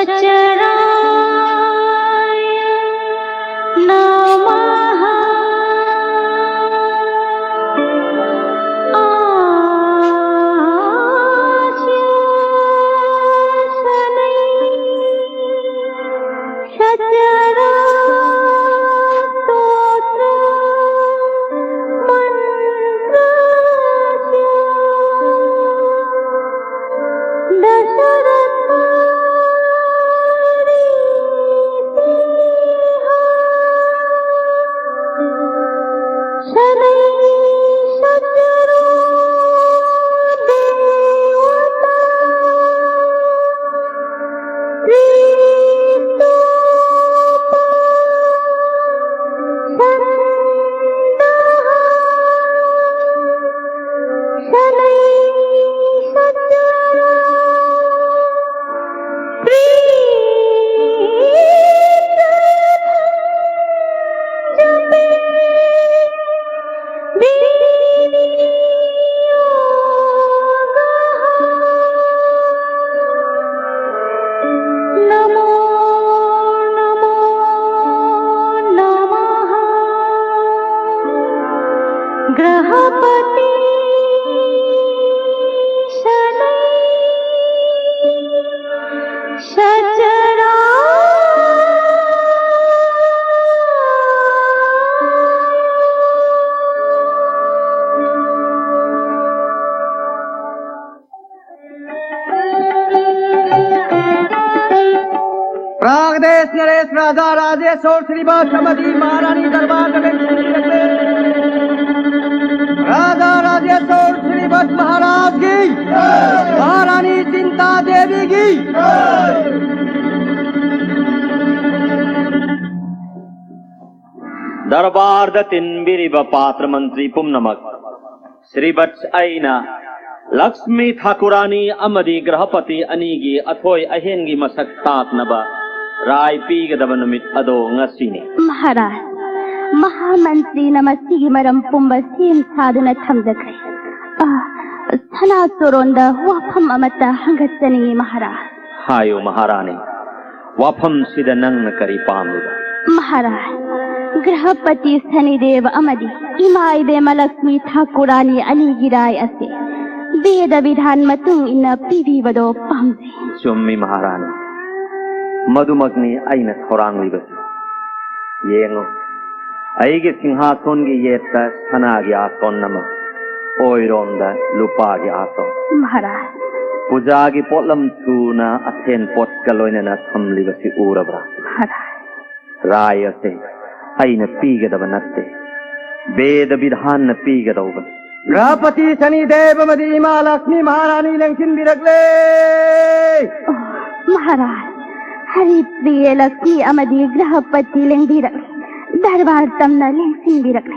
सचराय नमः ग्रहपति शनै सचराय प्रागदेश नरेश राजा राजेश और श्रीबाद समधी महारानी दरबार राजा राजेश और श्रीबद्ध महाराज की महारानी चिंता देवी की दरबार दतिन बिरिब पात्र मंत्री पुमनमक श्रीबद्ध आईना लक्ष्मी ठाकुरानी अमदी ग्रहपति अनीगी अथोय अहेनगी मसक ताकनबा राय पीगदब नुमित अदो ngasiने महाराज महामंत्री नमस्ती की मरम पुंबा सेम साधना थमजखरे सना सोरोंदा वाफम अमता हंगतनी महाराज हायो महारानी वाफम सिद नंग करी पामुदा महाराज गृहपति शनिदेव अमदी इमाई बेमलक्ष्मी ठाकुरानी अनीगिराय असे वेद विधान मतुंग इन पीबीबदो पामजे चुम्मी महारानी मधुमग्नि आईना थौरांगलिबसु येंगो अईगे सिंहासन की येता सना की आसन नम ओइरोंदा लुपा की आसन महाराज पूजा की पोलम थूना अथेन पोट कलोइना थमलिबसि उरबरा महाराज राय से आईना पीगदब नत्ते वेद विधान न पीगदब ग्रहपति शनिदेव मदी मां लक्ष्मी महारानी लंकिन बिरगले महाराज हरि प्रिय लक्ष्मी अमदी गृहपति लेंग बिरगले दरबार तमना लेंसिन बिरगले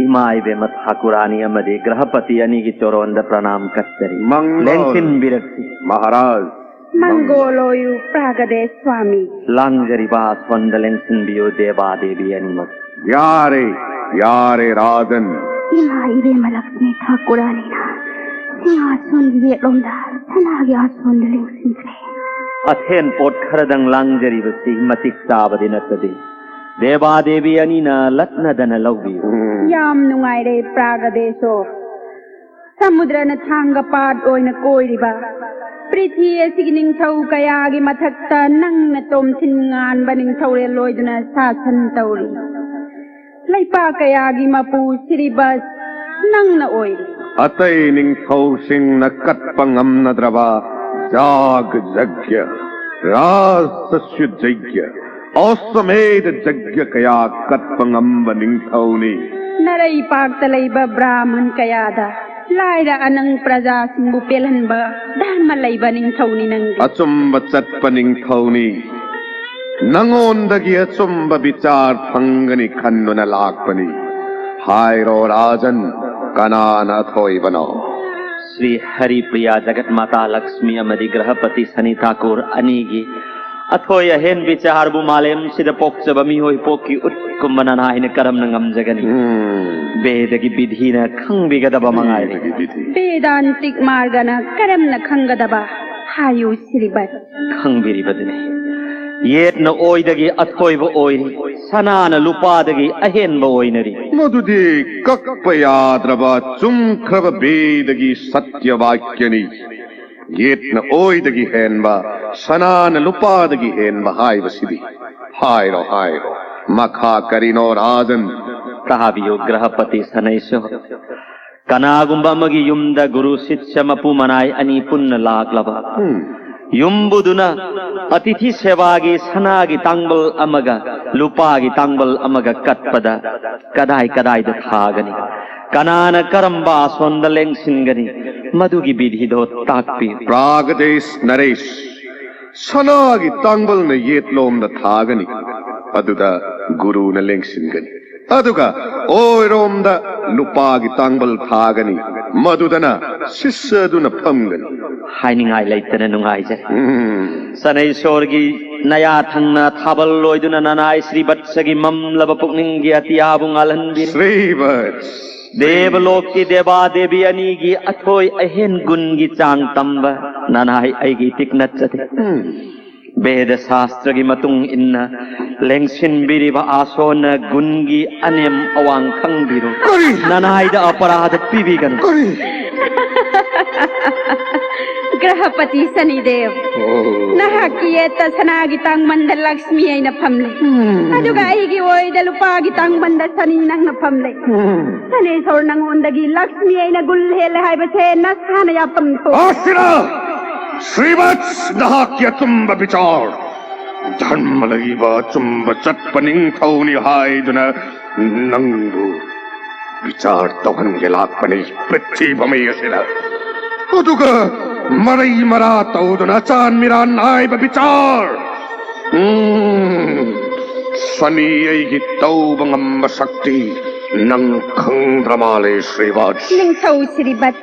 इमाई बे मत ठाकुरानी अमदी गृहपति अनी की चोरोंद प्रणाम कच्चरी लेंसिन बिरगसी महाराज मंगोलोयु प्रागदेश स्वामी लांगरी बा स्वंद लेंसिन बियो देवा देवी अनिमत यारे राजन इमाई बे लक्ष्मी ठाकुरानी ना सिंहासन ये लोंदा सनागे आसन लेंसिन अथेन पोट खरदंग लांगजरी बसी मतिक चाबदि नतदे देवा देवी अनीना लत्नदन लौबी याम नुंगाइरे प्रागदेशो समुद्र न थांग पाद ओइन कोइरिबा पृथ्वी असिग निंगथौ कयागी मथक्ता नंगन तोमसिन ngan बनिंगथौरे लोइदना सासन तौरी लैपा कयागी मपू श्रीबस नंगन ओइरी अतै निंगथौ सिंह न कत्पा ngamnadraba जाग यज्ञ राज सस्य यज्ञ औसमेध यज्ञ कया कत्पंगम्ब निंगथौनी नरई पाक्तलैब ब्राह्मण कयादा लाइरा अनंग प्रजा सिंबु पेलहनब धर्म लैब निंगथौनी नंग अचुम्ब चत्प निंगथौनी नंगोंदगी अचुम्ब विचार फंगनी खन्नुन लाक्पनी हायरो राजन कनान अथोई बनो श्री हरि प्रिया जगत माता लक्ष्मी अमदी ग्रहपति शनि ठाकुर अनीगी अथोय हेन विचार बुमालेम सिद पोक्चब मिहोय पोकी उत्कुंबना नाहिन करम नंगम जगनी वेद की विधि न खंग बिगदब मंगाई वेदांतिक मार्ग न करम न खंगदबा हायु श्रीबत खंबिरिबदने येतन ओइदगी अथोइब ओइरी सनान लुपादगी अहेनब ओइनरी मधुदे कक्प याद्रब चुंख्रब बेदगी सत्यवाक्यनि येतन ओइदगी हेनबा सनान लुपादगी हेनबा हाइबसिदी हायरो मखा करिनो राजन ताबियो ग्रहपति सनैसो कनागुंबा मगी युमद गुरु शिष्य मपु मनाय अनि पुन्न लाक्लबा युम्बुदुना अतिथि सेवागी सनागी तांबल अमगा लुपागी तांबल अमगा कत्पदा कदाई कदाई द थागनी कनान करंबा सोंदलेंग सिंगनी मधुगी विधि दो ताकपी प्रागदेश नरेश सनागी तांबल न येतलोम द थागनी अदुदा गुरु न लेंगसिंगनी अदुगा ओइरोम द लुपागी तांबल थागनी मधुदना शिष्यदुना फमगनी हाइनिंगाई लैतने नुंगाइजे सनैसोरगी नया थंगना थाबल लोइदुना ननाय श्रीवत्सगी ममलब पुकनिंगी अतियाबु ngalanbir श्रीवत्स देवलोक की देवा देवी अनीगी अथोय अहेन गुणगी चांग तंबा ननाय आईगी तिकनचते वेद शास्त्र की मतुंग इन्ना लेंगसिन बिरिबा आसोन गुणगी अनेम अवांग खंगबिरो ननाय द अपराध पिबिगन ग्रहपति शनिदेव नहाकी सनागी तांग मंदल लक्ष्मी ऐना फमले अदुगा आईगी ओइदा लुपागी तांग मंदल सनी नंगना फमले सने सोर नंगोंदगी लक्ष्मी ऐना गुल्हेल हाइबसे नसाना यापम थो आसिरा श्रीवत्स नहाक्य चुंब विचार धर्म लईबा चुंब चटपनिंग थौनी हाइदुना नंगु विचार तोहन गेलापनि पृथ्वी भमयसिला अदुगा मरई मरा तौदुना चान मिरान नाइब विचार सनी ऐगी तौबंगम शक्ति नंग खंग्रमाले श्रीवत्स निंथौ श्रीवत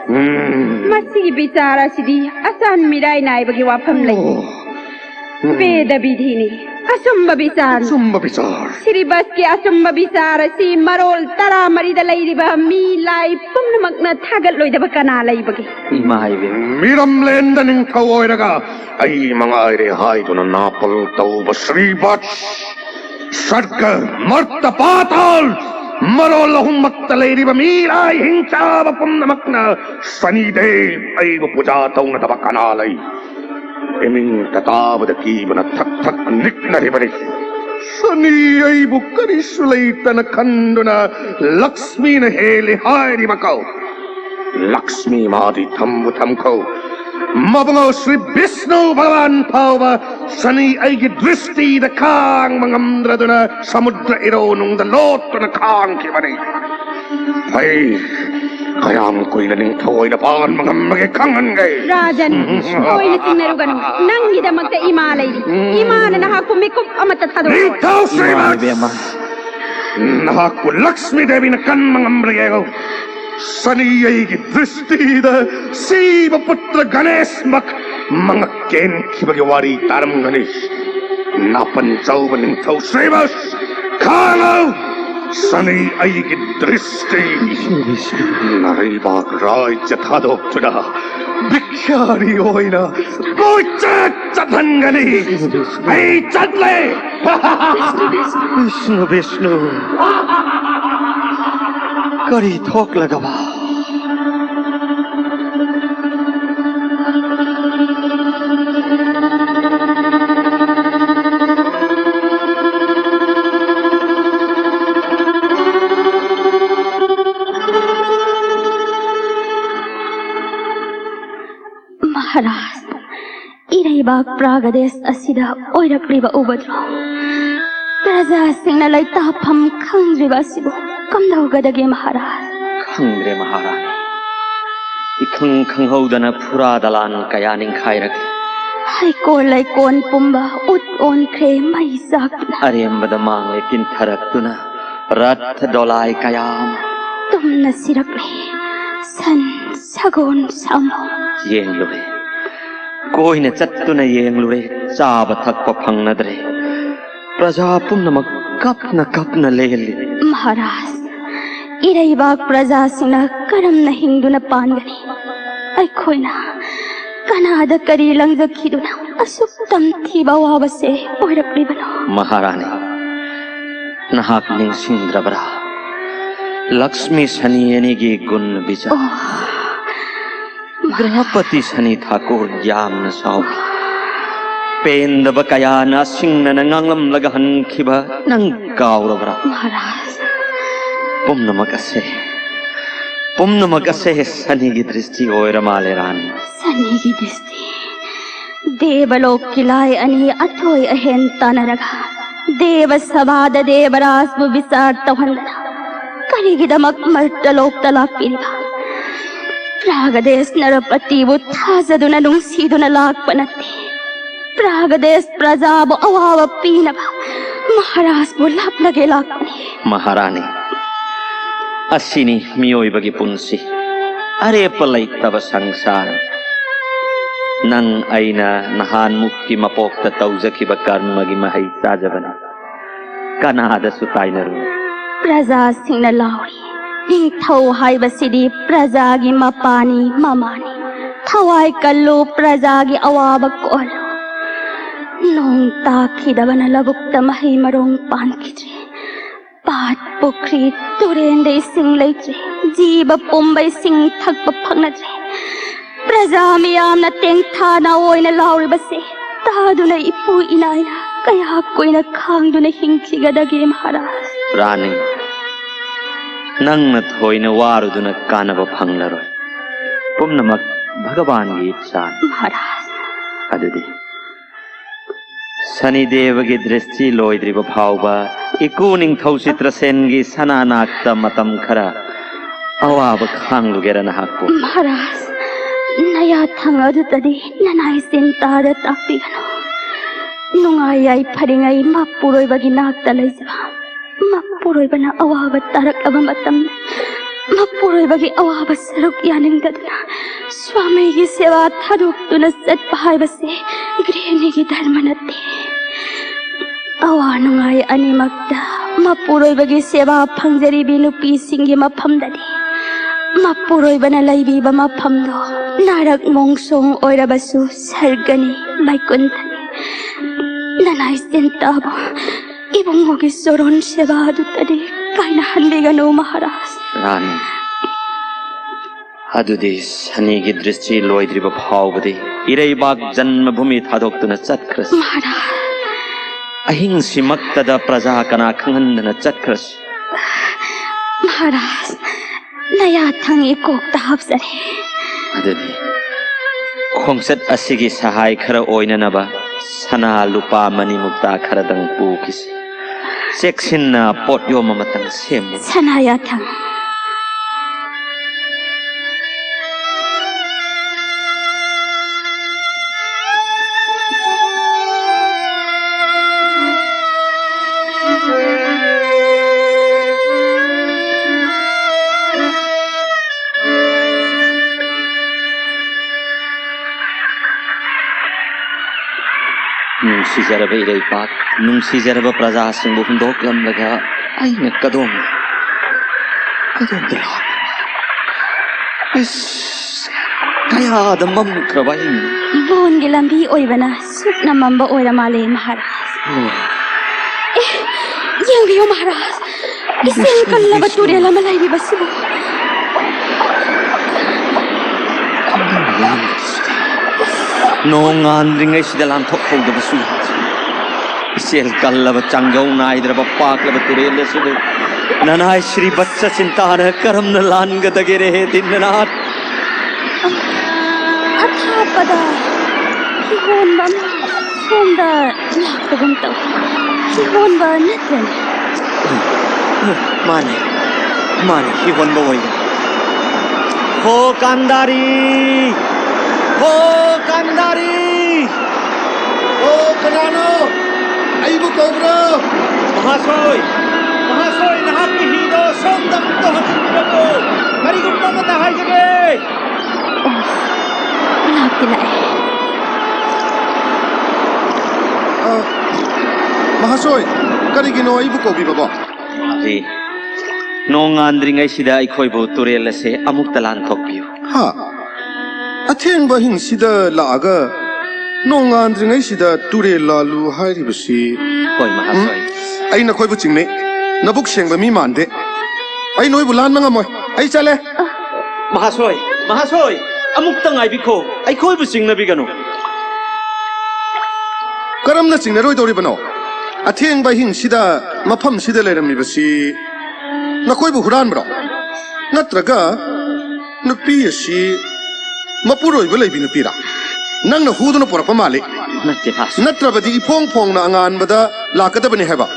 मसी विचार सिदी असान मिराय नाइबगी वाफम लई वेद विधिनी असुम्ब विचार श्रीवत्स के असुम्ब विचार सी मरोल तरा मरिद लैरिबा मी लाई पुम्नमक्न थागत लोइदब कना लैबगे इमाइबे मिरम लेंद निंथौ ओइरगा ऐ मंगाइरे हाइदुना नापल तौब श्रीवत्स स्वर्ग मर्त पाताल मरोल हुम्मक्त लैरिबा मी लाई हिंचाब पुम्नमक्न शनिदेव ऐव पूजा तौन दब कना लै एमिंग ततावद कीबन थक थक निक्नरि बनि शनि ऐबु करिसुलै तन खंडुना लक्ष्मी न हेले हायरि मकौ लक्ष्मी मादि थम्बु थमखौ मबंगो श्री विष्णु भगवान फावबा शनि ऐगी दृष्टि द खांग मंगमद्रदुना समुद्र इरो नुंग द लोटुना खांग के बनि भाई कयाम कोई नहीं थोई न पान मंगमगे खंगन गए राजन कोई सिंगरुगनु नंगी दमक इमालೈ इमान नहाकु मिकुप अमत थदो निथौ श्रीवत्स नहाकु लक्ष्मी देवी न कन मंगमरेगो शनि ऐगी दृष्टि द शिव पुत्र गणेश मक मंगकेन खिबगे वारी तारम गणेश नापन चौब निथौ श्रीवत्स खालो शनि ऐगी दृष्टि नरैबाक राज्य थादोक्तुना भिक्षारी ओइना कोचत चथंगनी ऐ चतले विष्णु विष्णु करी थोक लगवा महाराज इरैबाग प्रागदेश असिदा ओइरक्लिबा उबद्रो प्रजासिंगना लैताफम खंग्रिबा सिबो कमदौगदगे महाराज खंग्रे महारानी इखंग खंगौदना फुरा दलान कया निंखाइरक हाइकोर लैकोन पुंबा उत ओनख्रे मैसाक अरेंबद मांगले किंथरक्तुना रथ डोलाय कयाम तुमना सिरकले सन सगोन सामो येंगलुरे कोइने चत्तुना येंगलुरे चाब थक्प फंगनद्रे प्रजा पुम्नमक कपन लेली महाराज इरैबाग प्रजा सिंह करम न हिंदुना पानगनी अखोइना Kanada kari lang zakiduna asuk tamthiba wabase oirakribano. Maharani, nahak ning sindrabra. Lakshmi Sani enigi gun bija. Grahapati Sani Thakur yam na saw. Pendaba kaya na singna nanganglam lagahan kiba nang gaurabra. Maharaj. Pumnamak ase Sani gi dristi oira maleran. Sanigi disti. Devalok kilay ani atoy ahen tanaraga. Deva sabada devaras bubisar tawhandana. Karigidamak martalok talak piliba. Pragades narapati buthazaduna nung siduna lakpanati. Pragades prajabo awawa pinaba. Maharaj bulap lage lakpani. Maharani, asini miyoi bagi punsi. Are palay taba sangsara. Nang aina nahan mukki mapokta tauzaki bakar magi mahay sajabana. Kanada sutay na rin. Praja sing na lauri. Ningthaw haibasidi prajagi mapani mamani. Thawai kallo prajagi awabak olo. Nong takidaba na labukta mahay marong pankitri. Pat pukri turende sing laitre. Jiba pumbay sing thagpapangnadre. Praja miyam na tengtha na oy na lauri base. Tado na ipu inayna. Kaya ko'y naghangdo na hingkigadagi Maharaj. Rani, nang nathoy na waro do nagkanaba panglaroy. Pumnamak Bhagavan gi itsan. Maharaj. Adudi. Sani Deva gi dristi loidriba phauba. Ikuning Thausitra Sen gi sananakta matam khara. Awaba khanglugera nahakpo. Maharaj. Nayathang adutadi nanay sintada takpigano. Nungayay paringay mapuroy bagi nagtalaysa. Mapuroy ba na awabat tarak abamatam. Mapuroy bagi awabat sarok yaning dadana. Swami gi seva tharuk tunasat pahay base. Grihini gi dharmanati. Awa nungay animagda. Mapuroy bagi seva pangjari binupi singi mapamdadi. Mapuroy ba na laybi ba mapamdo. Narak mongsong oirabasu sargani maikuntani. Nanay sintabo, ibang hugisoron sebado tadi, kaya nahandigan o Maharaj. Rani, adudi Sani gi dristi loidriba phauba iray bag janma bhumi thadok na chatkras. Maharaj. Ahing simaktada praja kana khangandana chatkras. Maharaj, nayathang ikok tahapsare. Adudi, khongsat asigi sahay khara oina naba. Sana lupa mani mukta kharadang pukisi. Seksinna pot yo mamatang semu. Sanayathang. Nungsi jaraba iray pat, nungsi jaraba praja singbo hundok lam laga, ay nakadom dala. Is kaya damam krabahin. Buon gilambi oy bana, sup na mamba oy ramale Maharaj. Yang biyo Maharaj, isin kalabaturi alamalay di basibo. Nong andringai sidalam thok hau da basu. Isel kallaba changjau nai draba paklaba turele sudu. Nanai Shri Vatsa Chintana karam na lan gadagere he dinnaat. Athapada. Hihon ba na? Sonda lakagam tau. Hihon ba natin? Mane hihon ba wai. Ho kandari. Ho kandari. Ho kanano. Aibu kobra. Mahasoy nahak ki hido sondam to hatindago. Kari gupta na dahai jage. Nakilay. Mahasoy, karigino aibu kobi baba. Di nong andringai sida ikhoi bo turel se amuk talan thokpiu. Ha. ꯑꯊꯦꯡꯕ ꯍꯤꯡꯁꯤꯗ ꯂꯥꯛꯑꯒ ꯅꯣꯡꯉꯥꯟꯗ꯭ꯔꯤꯉꯩꯁꯤꯗ ꯇꯨꯔꯦꯜ ꯂꯥꯜꯂꯨ ꯍꯥꯏꯔꯤꯕꯁꯤ ꯍꯣꯏ ꯃꯍꯥꯁꯣꯏ ꯑꯩ ꯅꯈꯣꯏꯕꯨ ꯆꯤꯡꯅꯩ ꯅꯕꯨꯛ ꯁꯦꯡꯕ ꯃꯤ ꯃꯥꯟꯗꯦ ꯑꯩ ꯅꯣꯏꯕꯨ ꯂꯥꯟꯕ ꯉꯝꯃꯣꯏ ꯑꯩ ꯆꯠꯂꯦ ꯃꯍꯥꯁꯣꯏ ꯃꯍꯥꯁꯣꯏ ꯑꯃꯨꯛꯇ ꯉꯥꯏꯕꯤꯈꯣ ꯑꯩꯈꯣꯏꯕꯨ ꯆꯤꯡꯅꯕꯤꯒꯅꯨ ꯀꯔꯝꯅ ꯆꯤꯡꯅꯔꯣꯏꯗꯧꯔꯤꯕꯅꯣ ꯑꯊꯦꯡꯕ ꯍꯤꯡꯁꯤꯗ ꯃꯐꯝꯁꯤꯗ ꯂꯩꯔꯝꯃꯤꯕꯁꯤ ꯅꯈꯣꯏꯕꯨ ꯍꯨꯔꯥꯟꯕ꯭ꯔꯣ ꯅꯠꯇ꯭ꯔꯒ ꯅꯨꯄꯤ ꯑꯁꯤ ꯃꯄꯨꯔꯣꯏꯕ ꯂꯩꯕꯤ ꯅꯨꯄꯤꯔꯥ ꯅꯪꯅ ꯍꯨꯗꯨꯅ ꯄꯨꯔꯛꯄ ꯃꯥꯜꯂꯤ ꯅꯠꯇꯦ ꯃꯍꯥꯁꯣꯏ ꯅꯠꯇ꯭ꯔꯕꯗꯤ ꯏꯐꯣꯡ ꯐꯣꯡꯅ ꯑꯉꯥꯟꯕꯗ ꯂꯥꯛꯀꯗꯕꯅꯤ ꯍꯥꯏꯕ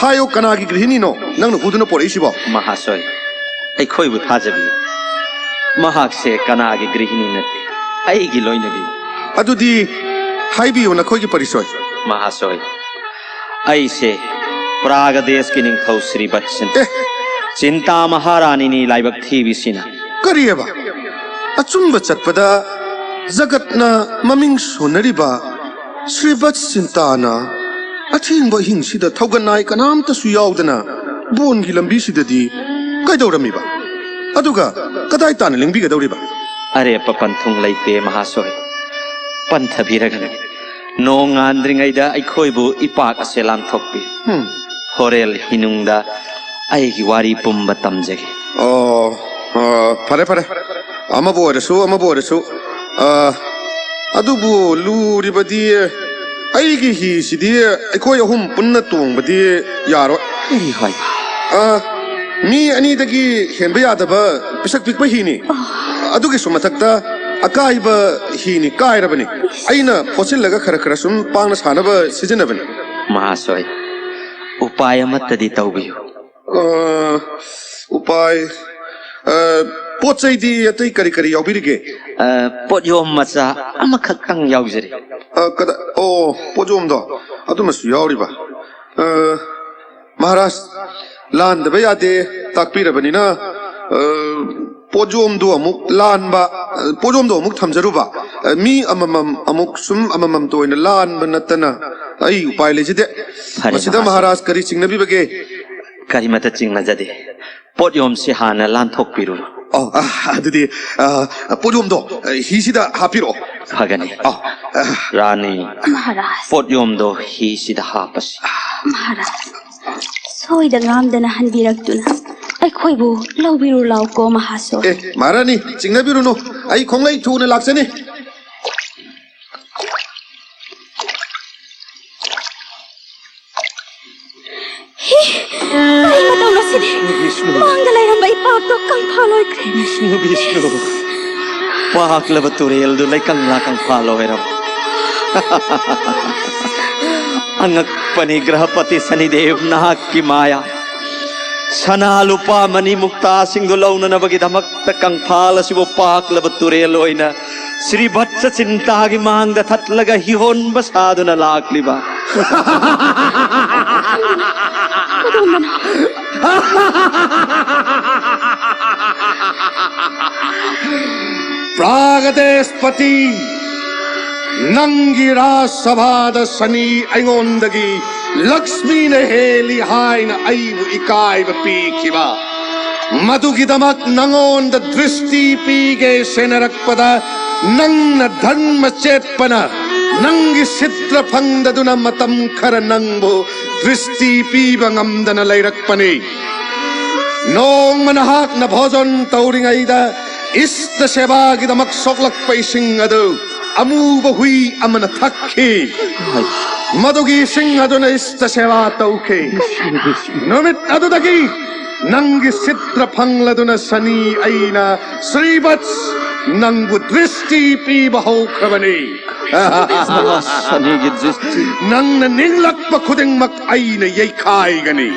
ꯍꯥꯏꯌꯣ ꯀꯅꯥꯒꯤ ꯒ꯭ꯔꯤꯍꯤꯅꯤꯅꯣ ꯅꯪꯅ ꯍꯨꯗꯨꯅ ꯄꯣꯔꯛꯏꯁꯤꯕꯣ ꯃꯍꯥꯁꯣꯏ ꯑꯩꯈꯣꯏꯕꯨ ꯊꯥꯖꯕꯤꯌꯨ ꯃꯍꯥꯛꯁꯦ ꯀꯅꯥꯒꯤ ꯒ꯭ꯔꯤꯍꯤꯅꯤ ꯅꯠꯇꯦ ꯑꯩꯒꯤ ꯂꯣꯏꯅꯕꯤ ꯑꯗꯨꯗꯤ ꯍꯥꯏꯕꯤꯌꯨ ꯅꯈꯣꯏꯒꯤ ꯄꯔꯤꯆꯣꯏ ꯃꯍꯥꯁꯣꯏ ꯑꯩꯁꯦ ꯄ꯭ꯔꯥꯒ ꯗꯦꯁꯀꯤ ꯅꯤꯡꯊꯧ ꯁ꯭ꯔꯤ ꯕꯠꯁꯟ ꯆꯤꯟꯇꯥ ꯃꯍꯥꯔꯥꯅꯤꯅꯤ ꯂꯥꯏꯕꯛ ꯊꯤꯕꯤꯁꯤꯅ ꯀꯔꯤꯑꯕ ꯑꯆꯨꯝꯕ ꯆꯠꯄꯗ ꯖꯒꯠꯅ ꯃꯃꯤꯡ ꯁꯣꯟꯅꯔꯤꯕ ಶ್ರೀವತ್ ꯆꯤꯟꯇꯥꯅ ꯑꯊꯦꯡꯕ ꯑꯍꯤꯡꯁꯤꯗ ꯊꯧꯒꯟꯅꯥꯏ ꯀꯅꯥꯝꯇꯁꯨ ꯌꯥꯎꯗꯅ ꯕꯣꯟꯒꯤ ꯂꯝꯕꯤꯁꯤꯗꯗꯤ ꯀꯩꯗꯧꯔꯝꯃꯤꯕ ꯑꯗꯨꯒ ꯀꯗꯥꯏ ꯇꯥꯅ ꯂꯦꯡꯕꯤꯒꯗꯧꯔꯤꯕ ꯑꯔꯦꯞꯄ ꯄꯟꯊꯨꯡ ꯂꯩꯇꯦ ꯃꯍꯥꯁꯣꯏ ꯄꯟꯊꯕꯤꯔꯒꯅꯤ ꯅꯣꯡꯉꯥꯟꯗ꯭ꯔꯤꯉꯩꯗ ꯑꯩꯈꯣꯏꯕꯨ ꯏꯄꯥꯛ ꯑꯁꯦ ꯂꯥꯟꯊꯣꯛꯄꯤ ꯍꯣꯔꯦꯜ ꯍꯤꯅꯨꯡꯗ ꯑꯩꯒꯤ ꯋꯥꯔꯤ ꯄꯨꯝꯕ ꯇꯝꯖꯒꯦ ꯐꯔꯦ ꯐꯔꯦ ꯑꯃꯕꯨ ꯑꯣꯏꯔꯁꯨ ꯑꯗꯨꯕꯨ ꯂꯨꯔꯤꯕꯗꯤ ꯑꯩꯒꯤ ꯍꯤꯁꯤꯗꯤ ꯑꯩꯈꯣꯏ ꯑꯍꯨꯝ ꯄꯨꯟꯅ ꯇꯣꯡꯕꯗꯤ ꯌꯥꯔꯣꯏ ꯍꯣꯏ ꯃꯤ ꯑꯅꯤꯗꯒꯤ ꯍꯦꯟꯕ ꯌꯥꯗꯕ ꯄꯤꯁꯛ ꯄꯤꯛꯄ ꯍꯤꯅꯤ ꯑꯗꯨꯒꯤꯁꯨ ꯃꯊꯛꯇ ꯑꯀꯥꯏꯕ ꯍꯤꯅꯤ ꯀꯥꯏꯔꯕꯅꯤ ꯑꯩꯅ ꯄꯣꯠꯁꯤꯜꯂꯒ ꯈꯔ ꯈꯔ ꯁꯨꯝ ꯄꯥꯡꯅ ꯁꯥꯅꯕ ꯁꯤꯖꯤꯟꯅꯕꯅꯤ ꯃꯍꯥꯁꯣꯏ ꯎꯄꯥꯏ ꯑꯃꯠꯇꯗꯤ ꯇꯧꯕꯤꯌꯨ ꯎꯄꯥꯏ ꯄꯣꯠ ꯆꯩꯗꯤ ꯑꯇꯩ ꯀꯔꯤ ꯀꯔꯤ ꯌꯥꯎꯕꯤꯔꯤꯒꯦ ꯄꯣꯠꯌꯣꯝ ꯃꯆꯥ ꯑꯃꯈꯛꯇꯪ ꯌꯥꯎꯖꯔꯤ ꯄꯣꯠꯌꯣꯝꯗꯣ ꯑꯗꯨꯃꯁꯨ ꯌꯥꯎꯔꯤꯕ ꯃꯍꯥꯔꯥꯖ ꯂꯥꯟꯗꯕ ꯌꯥꯗꯦ ꯇꯥꯛꯄꯤꯔꯕꯅꯤꯅ ꯄꯣꯠꯌꯣꯝꯗꯣ ꯑꯃꯨꯛ ꯂꯥꯟꯕ ꯄꯣꯠꯌꯣꯝꯗꯣ ꯑꯃꯨꯛ ꯊꯝꯖꯔꯨꯕ ꯃꯤ ꯑꯃꯃꯝ ꯑꯃꯨꯛ ꯁꯨꯝ ꯑꯃꯃꯝꯇ ꯑꯣꯏꯅ ꯂꯥꯟꯕ ꯅꯠꯇꯅ ꯑꯩ ꯎꯄꯥꯏ ꯂꯩꯖꯗꯦ ꯃꯁꯤꯗ ꯃꯍꯥꯔꯥꯖ ꯀꯔꯤ ꯆꯤꯡꯅꯕꯤꯕꯒꯦ ꯀꯔꯤꯃꯠꯇ ꯆꯤꯡꯅꯖꯗꯦ ꯄꯣꯠꯌꯣꯝꯁꯤ ꯍꯥꯟꯅ ꯂꯥꯟꯊꯣꯛꯄꯤꯔꯨ ꯑꯗꯨꯗꯤ ꯄꯣꯠꯌꯣꯝꯗꯣ ꯍꯤꯁꯤꯗ ꯍꯥꯞꯄꯤꯔꯛꯑꯣ ꯐꯒꯅꯤ ꯔꯥꯅꯤ ꯃꯍꯥꯔꯥꯖ ꯄꯣꯠꯌꯣꯝꯗꯣ ꯍꯤꯁꯤꯗ ꯍꯥꯞꯄꯁꯤ ꯃꯍꯥꯔꯥꯖ ꯁꯣꯏꯗ ꯉꯥꯝꯗꯅ ꯍꯟꯕꯤꯔꯛꯇꯨꯅ ꯑꯩꯈꯣꯏꯕꯨ ꯂꯧꯕꯤꯔꯨ ꯂꯥꯎꯀꯣ ꯃꯍꯥꯁꯣꯏ ꯃꯍꯥꯔꯥꯅꯤ ꯆꯤꯡꯅꯕꯤꯔꯨꯅꯨ ꯑꯩ ꯈꯣꯡꯂꯩ ꯊꯨꯅ ꯂꯥꯛꯆꯅꯤ ꯀꯔꯤ ꯃꯇꯧꯅꯣ ꯁꯤꯗꯤ ꯃꯥꯡꯗ ꯂꯩꯔꯝꯕ ꯏꯄꯥꯛꯇꯣ ꯀꯪꯐꯥꯜ ꯑꯣꯏꯈ꯭ꯔꯦ ꯕꯤष्ಣꯨ ꯄꯥꯛꯂꯕ ꯇꯨꯔꯦꯜꯗꯨ ꯂꯩꯀꯪꯂꯥ ꯀꯪꯐꯥꯜ ꯑꯣꯏꯔꯝ ꯑꯉꯛꯄꯅꯤ ꯒ꯭ꯔꯍꯄति ꯁꯅꯤꯗꯦv ꯅꯍꯥꯛꯀꯤ ꯃꯥꯌꯥ ꯁꯅꯥ ꯂꯨꯄꯥ ꯃꯅꯤ ꯃꯨꯛꯇꯥꯁꯤꯡꯗꯨ ꯂꯧꯅꯅꯕꯒꯤꯗꯃꯛꯇ ꯀꯪꯐꯥꯜ ꯑꯁꯤꯕꯨ ꯄꯥꯛꯂꯕ ꯇꯨꯔꯦꯜ ꯑꯣꯏꯅ ಶ್ರೀ ಭಟ್ಸ ಚಿಂತಾಗಿ ಮಾಂಗದ ಥತ್ಲಗ ಹಿಹೊನ್ಬ ಸಾಧನ ಲಾಕ್ಲಿಬ ಪ್ರಾಗದೇಶಪತಿ ನಂಗಿ ರಾಸಭಾದ ಸನಿ ಐಗೊಂದಗಿ ಲಕ್ಷ್ಮೀನ ಹೇಲಿ ಹಾಯ್ನ ಐವು ಇಕಾಯ್ವ ಪೀಕಿವ ಮಧುಗಿದಮಕ್ ನಂಗೊಂದ ದೃಷ್ಟಿ ಪೀಗೆ ಸೆನರಕ್ಪದ ನಂಗ್ನ ಧರ್ಮ ಚೇತ್ಪನ ನಂಗಿ ಸಿತ್ರ ಫಂದದುನ ಮತಂ ಖರ ನಂಬು ದೃಷ್ಟಿ ಪೀಬ ngамದನ ಲೈರಕ್ಪನೆ ನೋಂಗ್ ಮನಹಾಕ್ನ ಭೋಜನ್ ತೌರಿಂಗೈದ ಇಷ್ಟ ಸೇವಾಗಿದಮಕ್ ಸೊಕ್ಲಕ್ಪ ಇಸಿಂಗ್ ಅದು ಅಮೂಬ ಹುಯಿ ಅಮನ ಥಕ್ಕಿ ಮದುಗಿ ಸಿಂಗ್ ಅದನ ಇಷ್ಟ ಸೇವಾ ತೌಕೆ ನುಮಿತ್ ಅದುದಗಿ ನಂಗಿ ಸಿತ್ರ ಫಂಗ್ಲದುನ ಸನಿ ಐನ ಶ್ರೀವತ್ಸ್ ನಂಗು ದೃಷ್ಟಿ ಪೀಬ ಹೌಖ್ರವನಿ ನಂಗ್ನ ನಿಂಗ್ಲಕ್ಪ ಖುದಿಂಗ್ಮಕ್ ಐನ ಯೈಖಾಯ್ಗನಿ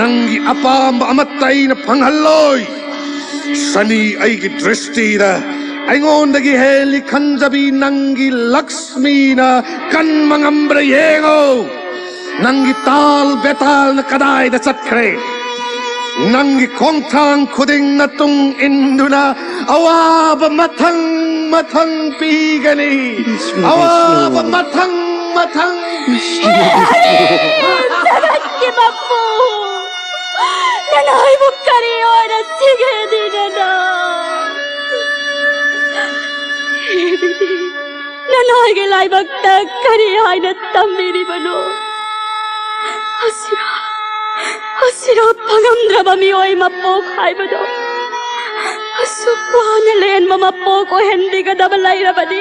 ನಂಗಿ ಅಪಾಂಬ ಅಮತ್ತೈನ ಫಂಗ್ಹಲ್ಲೋಯ್ ಸನಿ ಐಗಿ ದೃಷ್ಟಿದ ಐಂಗೊಂದಗಿ ಹೇಲಿ ಖಂಜಬಿ ನಂಗಿ ಲಕ್ಷ್ಮೀನ ಕಣ್ಮಂಗಂಬ್ರ ಏಗೋ ನಂಗಿ ತಾಲ್ ಬೆತಾಲ್ನ ಕದಾಯ್ದ ಚಕ್ರೆ ನಂಗಿ ಕೊಂಗ್ಥಾಂಗ್ ಖುದಿಂಗ್ನ ತುಂಗ್ ಇಂದುನ ಅವಾಬ ಮಥಂಗ್ ಮಥಂಗ್ ಪೀಗನಿ ಅವಾಬ ಮಥಂಗ್ ಮಥಂಗ್ Saraki Bapu! Nanay mo kariyo na sige din na. ननागे लाइबक्ता करी हाइना तम्बिरिबनो हसिरा पंगमद्रब मिओय मप्पोक हाइबदो असुक्वाना लेन मप्पोक ओहेंदिगदब लैरबदि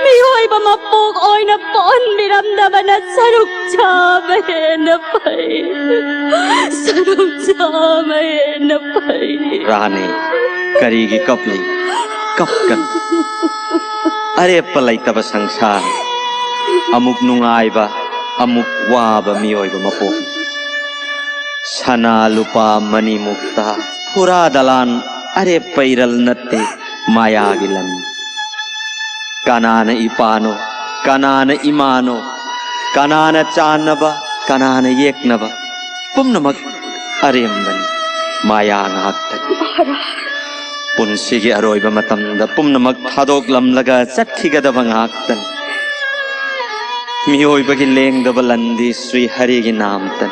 मिओय मप्पोक ओइना पोनबिरमदबना सरुक चाबहेन पै सरुक चाबहेन पै राने करीगी कपली कपकन अरे पलई तब संसार अमुक नुंगाइबा अमुक वाबा मिओयबा मपोक सना लुपा मणि मुक्ता पुरा दलान अरे पैरल नत्ते माया गिलन कनान इपानो कनान इमानो कनान चानबा कनान येकनबा पुम्नमक अरेमबन माया ngaktan पुंसिगी अरोइबा मतमदा पुम्नमक थादोकलमलगा चट्खिगदबा ngaktan मिओइबगी लेंगदबा लंदी श्री हरिगी नामतन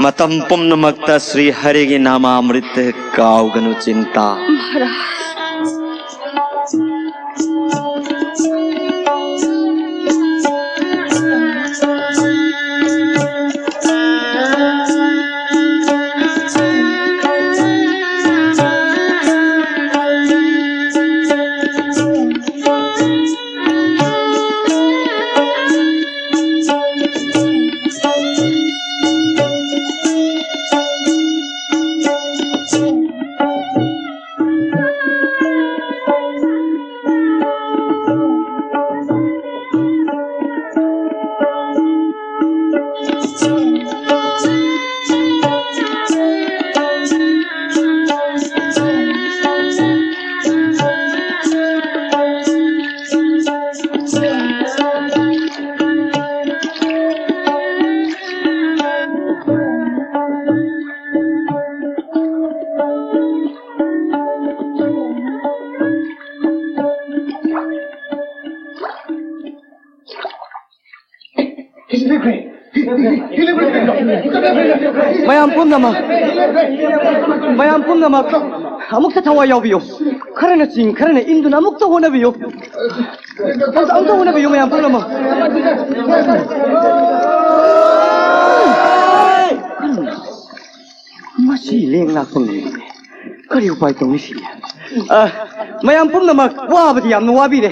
मतम पुम्नमक्ता श्री हरिगी नामामृत काउगनु चिंता Mayam pumnamak amuk sa tawa yaw biyo karana ching karana induna amuk sa hona biyo ang sa hona biyo mayam pumnamak masi leng na pung kari upay tong si mayam pumnamak wa ba diyam no wa bi de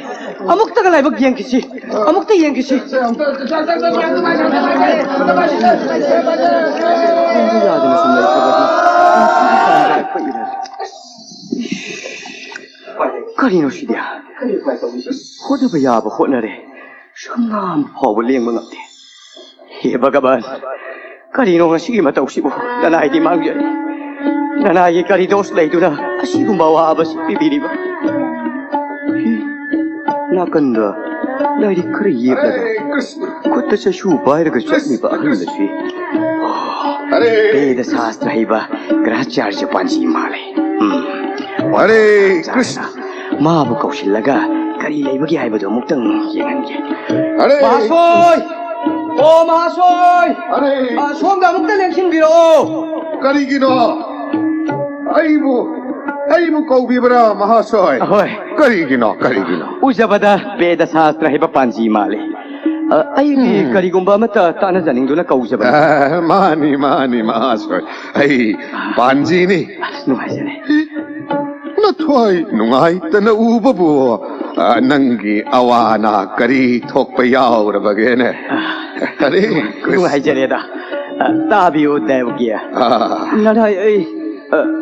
amuk ta galay bag yang kisi amuk ta yang kisi Kari no siya. Hoda ba yaba hot na re? Sangam hawa liyang mga te. Heba gaban. Kari no nga sige mataw si mo. Nanay di mangyay. Nanay kari dos lay na. Asi gumawa ba si pipili ba? Nakanda. Lay di kari yip na. Kota sa shubay na gasyak ni ba ahil na siya. Beda sastra hiba. Grachar siya pansi malay. Hare Krishna. Maabu kausilaga kari laibagi haibado muktang yengange. Hare Mahasoy! Oh Mahasoy! Hare Somda muktang lengsing biro. Kari gino. Aibu kau bibra Mahasoy. Ahoy. Kari gino. Ujabada beda sastra hiba panji male. Ay kari gumba mata tana janing do na kaujabada. Mani Mahasoy. Ay panji ni. Nuhay siya Natway nungay tana uba po nanggi awana kari thok payaw ra bagene. Hare Nuhay siya da. Tabi o dev kiya. Nanay ay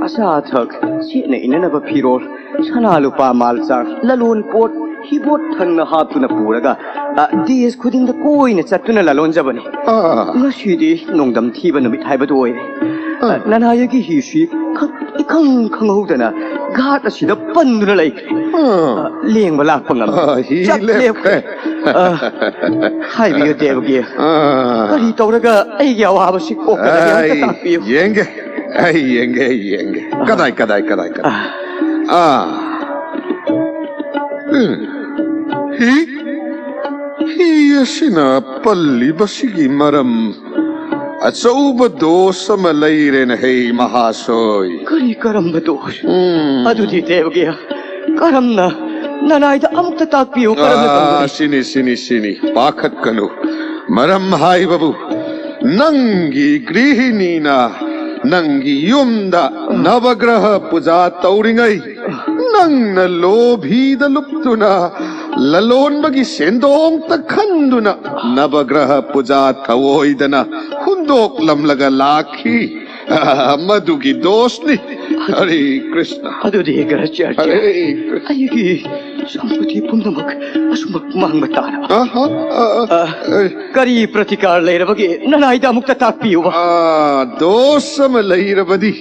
asa thak si na ina na ba pirol sana lupa malsa lalon pot hibot than na hatu na puraga dis khuding da koi na chattu na lalon jabani. Ngasi di nongdam thiba numit haiba doy. Nanay ki hishi ikang hudana ghat asida panduna lai leng balak pangam Hi lep hai biyo dev kiya kari tawraga ay yawa ba si ko kada yang tapiyo Yenge. Kadai. Hi asina palli basigi maram. At sa ubado sa malayre na hey Mahasoy. Kari karam ba dosh? Adu di dev kiya karam na nanayda amukta takpiyo karamna sini pakat kanu maram hai babu nangi grihini na nangi yumda navagraha puja tauringai nang na lobhi da luptuna lalon bagi sendong takhanduna navagraha puja thawoidana hundok lamlaga lakhi madugi dosni Hare Krishna adudi garachya Hare Krishna ayigi sampati pumnamak asumak mangmatana kari pratikar leirabagi nanayda amukta takpiyo dosam lairabadi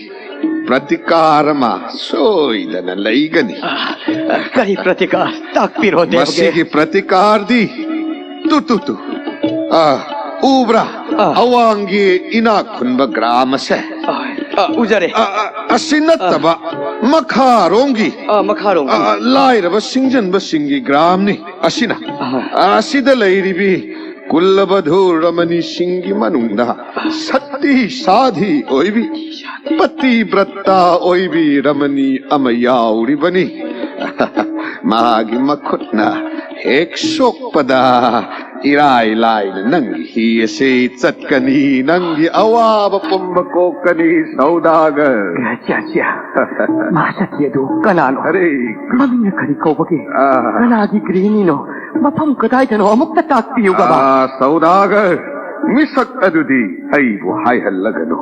pratikarama soidana laigani kari pratikar takpiro masigi pratikar di tu ubra awangi inakunba grama se ujare asinataba makharongi makharong lairaba singjanba singi gramni asina asida lairibi kullabadhu ramani singi manungda satti sadhi oibi pati bratta oibi ramani amayauri bani magi makhutna ek sokpada irai lai nangi hi se chatkani nangi awaba pumba kokani saudagar garachya masatye do kanano hare mamina kari kobagi kanagi grini no mapam kadai tano amukta takpiyo gaba saudagar misak adudi aibu hai hallagano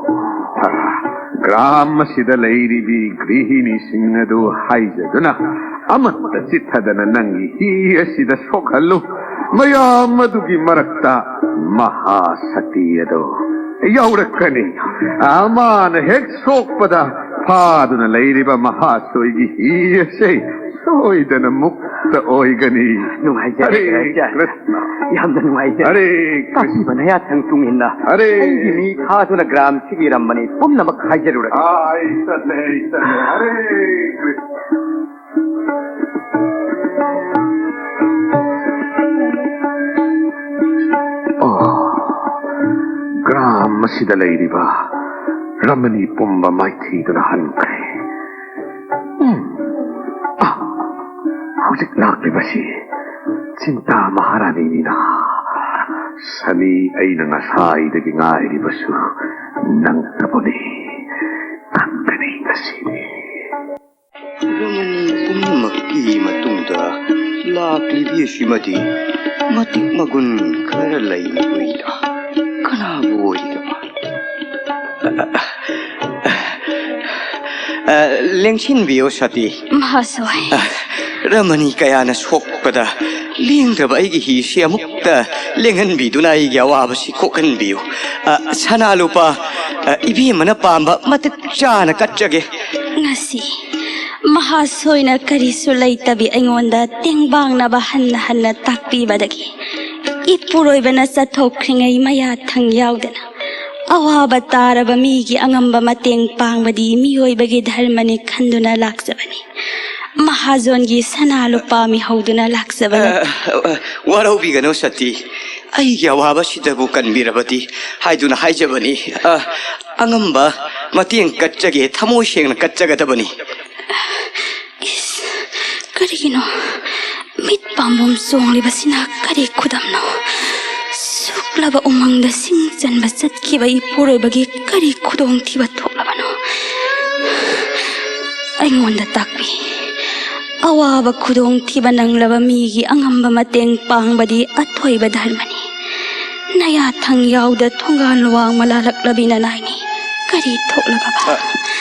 gram sida lairibi grihini singnadu haijaduna amatta chithadana nangi hi asida sokhallu mayam adugi marakta mahasatiyado yaurakani aman hek sokpada phaduna lairiba mahasoigi hi ase soidana mukta oigani nungaijare Krishna yamna nungaijare Hare kasibana ya tangtungina Hare mi khaduna gram sigiramani pumnamak haijarura Ai sale Hare Krishna gram masida lairiba ramani pumba maithi duna hankre hujik naklibasi cinta maharani nina sani aina ngasai dagi ngai basu nang taponi tangkani kasini ramani pumnamak ki matungda laklibi shimati matik magun khara lai uida kanabu oida lengshin biyo sati Mahasoy. ramani kayana sokpada lingdaba aigi hi siamukta lengan biduna aigi awabasi kokan biyo sanalupa ibi mana pamba matak chana katchage Ngasi, mahasoy na karisu laitabi aingonda tingbang na bahan na takpibadagi. Ipuroy ba na sa tokringay mayatang yawdana. Awa ba tara ba migi angamba mateng pang badi miyoy bagi dharmani kanduna laksabani. Mahazon gi sanalo pa mi hauduna laksabani. waraw bigano sati aigi awaba sitabu kanbirabati haiduna haijabani angamba mateng katchage thamoy sengna katchagadabani Karigino, mit pambom songli basina kari kudamno. Suklaba umangda singjan basat kiba ipuroy bagi kari kudong tiba toklabano. Aingonda takpi. Awaba kudong tiba nang laba migi angamba mateng pangbadi atoy ba dharmani. Nayatang yawda tonggan luwang malalaklabi na naini. Kari toklababa.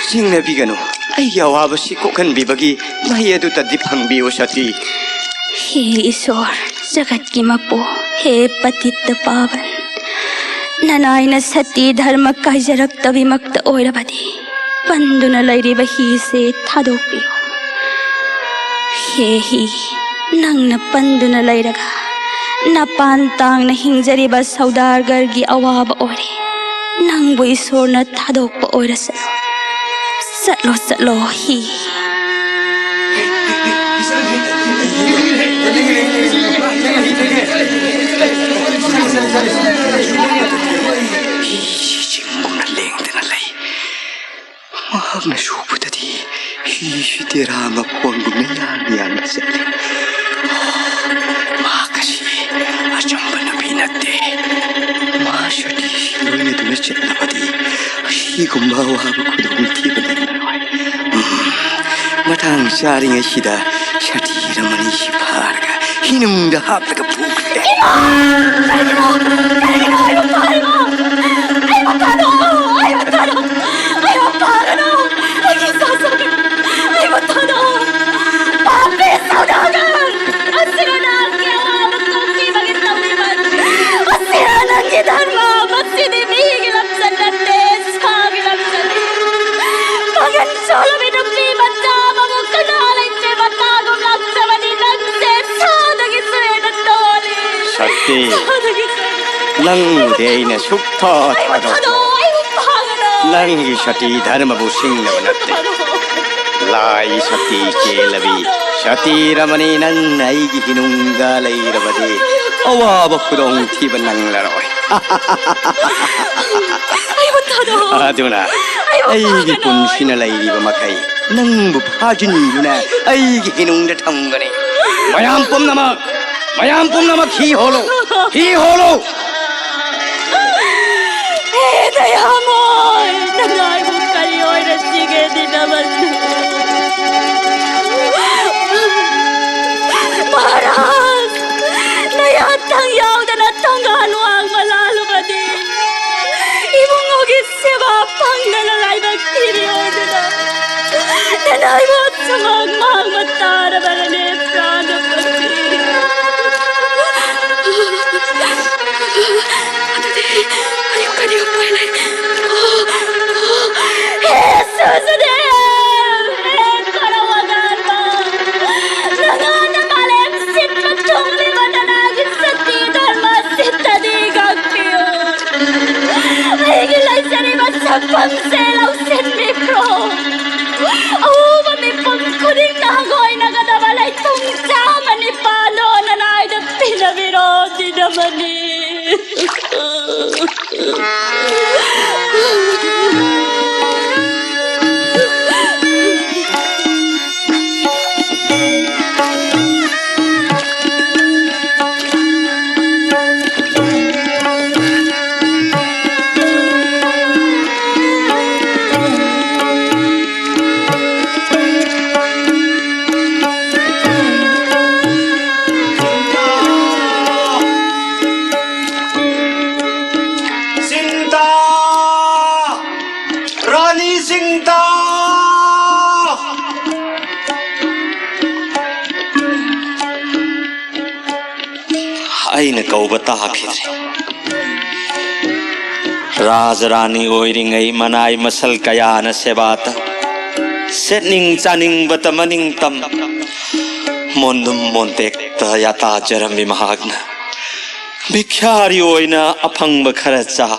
singna bigano aigi awaba sikokan bibagi mahiyadu tadi phangbiyo sati He Isor, jagat ki mapo, he patita pavan. Nanay na sati dharma kajarak tabi makta oirabadi. Panduna lairi bahi se thadokpiyo. He hi, nang na panduna lairaga. Na pantang na hingjari ba saudar gargi awaba oire. Nang bo Isor na thadokpa oirasano. Satlo hi. Muna lengdana lay mahag na suputati hi tira mapuang gumaya niyan sa ꯀꯔꯤꯒꯨꯝꯕ ꯑꯋꯥꯕ ꯈꯨꯗꯣꯡꯊꯤꯕ ꯂꯩꯔꯔꯣꯏ ꯃꯇꯥꯡ ꯆꯥꯔꯤꯉꯩꯁꯤꯗ ꯁꯥꯊꯤ ꯔꯃꯅꯤꯁꯤ ꯐꯥꯔꯒ ꯍꯤꯅꯨꯡꯗ ꯍꯥꯞꯂꯒ ꯄꯨꯈ꯭ꯔꯦ शक्ति ꯅꯪꯕꯨꯗꯤ ꯑꯩꯅ ꯁꯨꯛꯊꯥ ꯊꯥꯗꯣꯛꯂꯣꯏ ꯅꯪꯒꯤ ꯁꯇꯤ ꯙꯔꯃꯕꯨ ꯁꯤꯡꯅꯕ ꯅꯠꯇꯦ ꯂꯥꯏ ꯁꯇꯤ ꯆꯦꯜꯂꯕꯤ ꯁꯇꯤ ꯔꯃꯅꯤ ꯅꯪꯅ ꯑꯩꯒꯤ ꯍꯤꯅꯨꯡꯗ ꯂꯩꯔꯕꯗꯤ ꯑꯋꯥꯕ ꯈꯨꯗꯣꯡꯊꯤꯕ ꯅꯪꯂꯔꯣꯏ ꯑꯗꯨꯅ ꯑꯩꯒꯤ ꯄꯨꯟꯁꯤꯅ ꯂꯩꯔꯤꯕ ꯃꯈꯩ ꯅꯪꯕꯨ ꯐꯥꯖꯤꯟꯗꯨꯅ ꯑꯩꯒꯤ ꯍꯤꯅꯨꯡꯗ ꯊꯝꯒꯅꯤ ꯃꯌꯥꯝ ꯄꯨꯝꯅꯃꯛ ꯍꯤ ꯍꯣꯜꯂꯣ Dayamoy, nagaybo kayo ay nasige din naman. Maharaj, nayatang yaw na natangalo ang malalo ba din. Ibong ugis siya pang nalalay magtiriyo nila. Nanay mo at sa magmang matara ba na ni Prano pati. Kaniyo pala. Jesus Dev! Karawagan mo! Nanganamalim sit matungli mananagin sa tinan masit na digag piyo. Higilay sa ribat sa pangsilaw sin mikro. Mami pangkuning nagoy nagadabalay tong sama ni Pano nanay na pinabiro di naman ni. ꯑꯩꯅ ꯀꯧꯕ ꯇꯥꯈꯤꯗ꯭ꯔꯦ ꯔꯥꯖ ꯔꯥꯅꯤ ꯑꯣꯏꯔꯤꯉꯩ ꯃꯅꯥꯏ ꯃꯁꯜ ꯀꯌꯥꯅ ꯁꯦꯕꯥ ꯇꯧ ꯁꯦꯠꯅꯤꯡ ꯆꯥꯅꯤꯡꯕꯇ ꯃꯅꯤꯡꯇꯝ ꯃꯣꯟꯗꯨꯝ ꯃꯣꯟꯇꯦꯛꯇ ꯌꯥꯇꯥꯖꯔꯝꯃꯤ ꯃꯍꯥꯛꯅ ꯚꯤꯈ꯭ꯌꯥꯔꯤ ꯑꯣꯏꯅ ꯑꯐꯪꯕ ꯈꯔ ꯆꯥ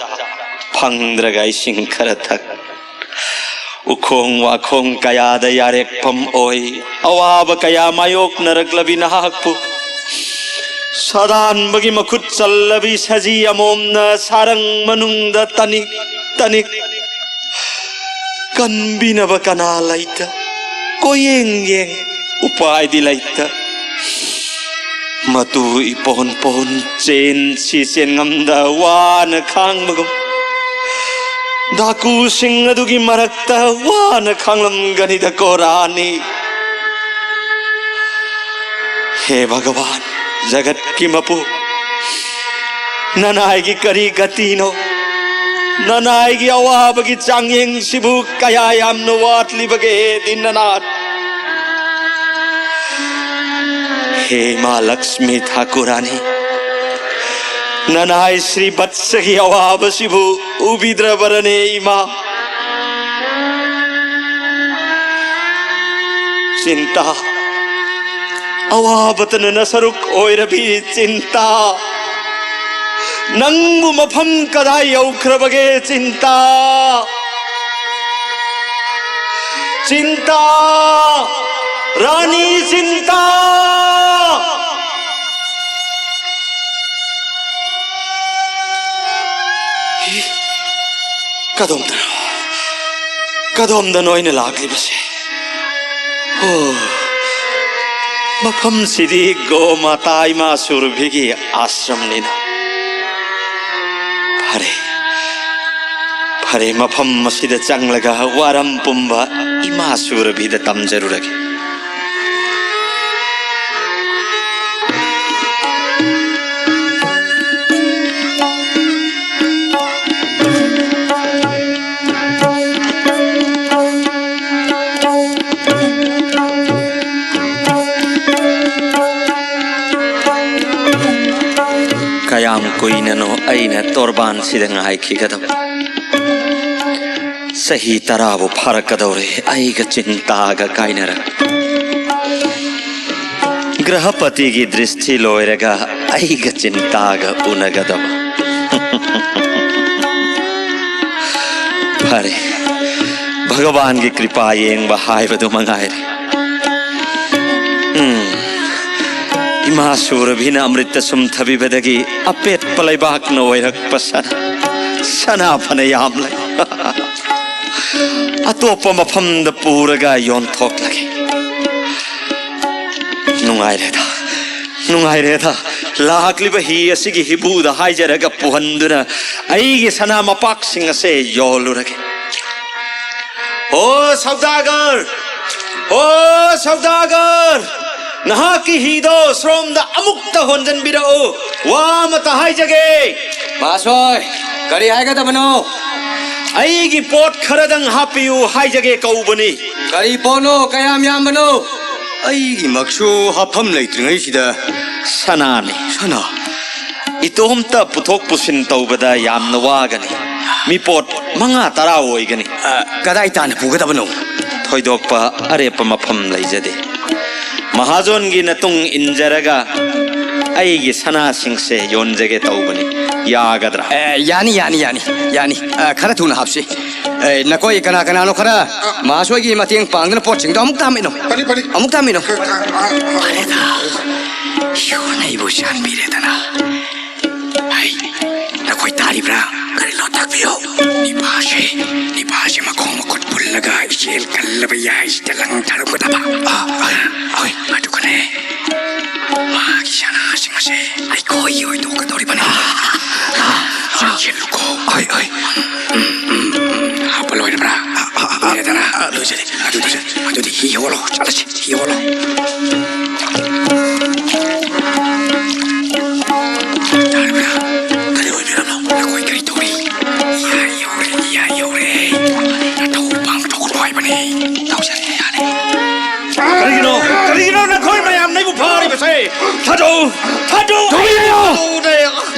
ꯐꯪꯗ꯭ꯔꯒ ꯏꯁꯤꯡ ꯈꯔ ꯊꯛ ꯎꯈꯣꯡ ꯋꯥꯈꯣꯡ ꯀꯌꯥꯗ ꯌꯥꯔꯦꯛꯐꯝ ꯑꯣꯏ ꯑꯋꯥꯕ ꯀꯌꯥ ꯃꯥꯌꯣꯛꯅꯔꯛꯂꯕꯤ ꯅꯍꯥꯛꯄꯨ ꯁꯥꯗꯥꯟꯕꯒꯤ ꯃꯈꯨꯠ ꯆꯜꯂꯕꯤ ꯁꯖꯤ ꯑꯃꯣꯝꯅ ꯁꯥꯔꯪ ꯃꯅꯨꯡꯗ ꯇꯅꯤꯛ ꯇꯅꯤꯛ ꯀꯟꯕꯤꯅꯕ ꯀꯅꯥ ꯂꯩꯇ ꯀꯣꯌꯦꯡ ꯌꯦꯡ ꯎꯄꯥꯏꯗꯤ ꯂꯩꯇ ꯃꯇꯨ ꯏꯄꯣꯟ ꯄꯣꯟ ꯆꯦꯟꯁꯤ ꯆꯦꯟꯉꯝꯗ ꯋꯥꯅ ꯈꯥꯡꯕꯒꯨꯝ ꯗꯥꯀꯨꯁꯤꯡ ꯑꯗꯨꯒꯤ ꯃꯔꯛꯇ ꯋꯥꯅ ꯈꯥꯡꯂꯝꯒꯅꯤꯗ ꯀꯣꯔꯥꯅꯤ हे भगवान जगत की मपु ननाय की करी गतिनो ननाय की अवाब की चांगेंग सिबु कया यामनो वाटली बगे दिननाथ हे माँ लक्ष्मी ठाकुरानी ननाय श्री वत्स की अवाब सिबु उबिद्र बरने इमा चिंता अवाबतन नसरुक ओइरबी चिंता नंगु मफम कदा यौख्रबगे चिंता चिंता रानी चिंता कदम दनोइन लागली बसे ओ मफम सिदी गो माता इमा सुरभि की आश्रम निना फरे मफम मसिद चंगलगा वारम पुंबा इमा सूरभिद तमजरुरगे कयाम कोई ननो अइना तोरबान सिदंग हाई खिगदम सही तराबो फरकदौरे अइगा चिंतागा काइनरा ग्रहपति की दृष्टि लोयरगा अइगा चिंतागा उनगदम फरे भगवान की कृपा येंग बहाय बदु मंगायरे इमा सूरभिन अमृत सुम थबी बदगी अपेट पलैबाक न वैरक पसन सना फने याम लग अतोप मफम द पूरगा योन थोक लगे नुंगाई रे था लाकलिब ही असिगी हिबूद हाइजरगा पुहंदुना अइगे सना मपाक सिंग से योलुरगे ओ सौदागर नहा की हीदो श्रोम द अमुक्त होंजन बिरो वाम तहाई जगे मासोय करी आएगा त बनो अइगी पोट खरदंग हापियु हाई जगे कौबनी करी पोनो कयाम याम बनो अइगी मक्सु हाफम लैत्रिङै सिदा सनानी सना इतोमता पुथोक पुसिन तौबदा यामना वागनी मी पोट मंगा तरा ओइगनी कदाई ताने पुगदबनो थोइदोकपा अरेप मफम लैजदे महाजोन की नतुंग इंजरगा अइगी सना सिंह से योनजगे तौबनी यागद्रा यानी खरा थुना हापसी नकोई कना कना नो खरा मासोई की मतियंग पांगन पोट सिंग अमुक तामिनो अरेदा यो नहीं बुशान बिरेदना हाय नकोई तारिब्रा करे लो तकबियो निपाशे मकोम कोट पुल्लगा इशेल कल्लबया इस्टलंग थरु कोदबा ओय माटुकने मागी शाना सिंगसे आई कोई ओय तो कदोरी बने चेलुको ओय हापलोय ब्रा बिरेदना लुजे अदुदी हियोलो चलसे हियोलो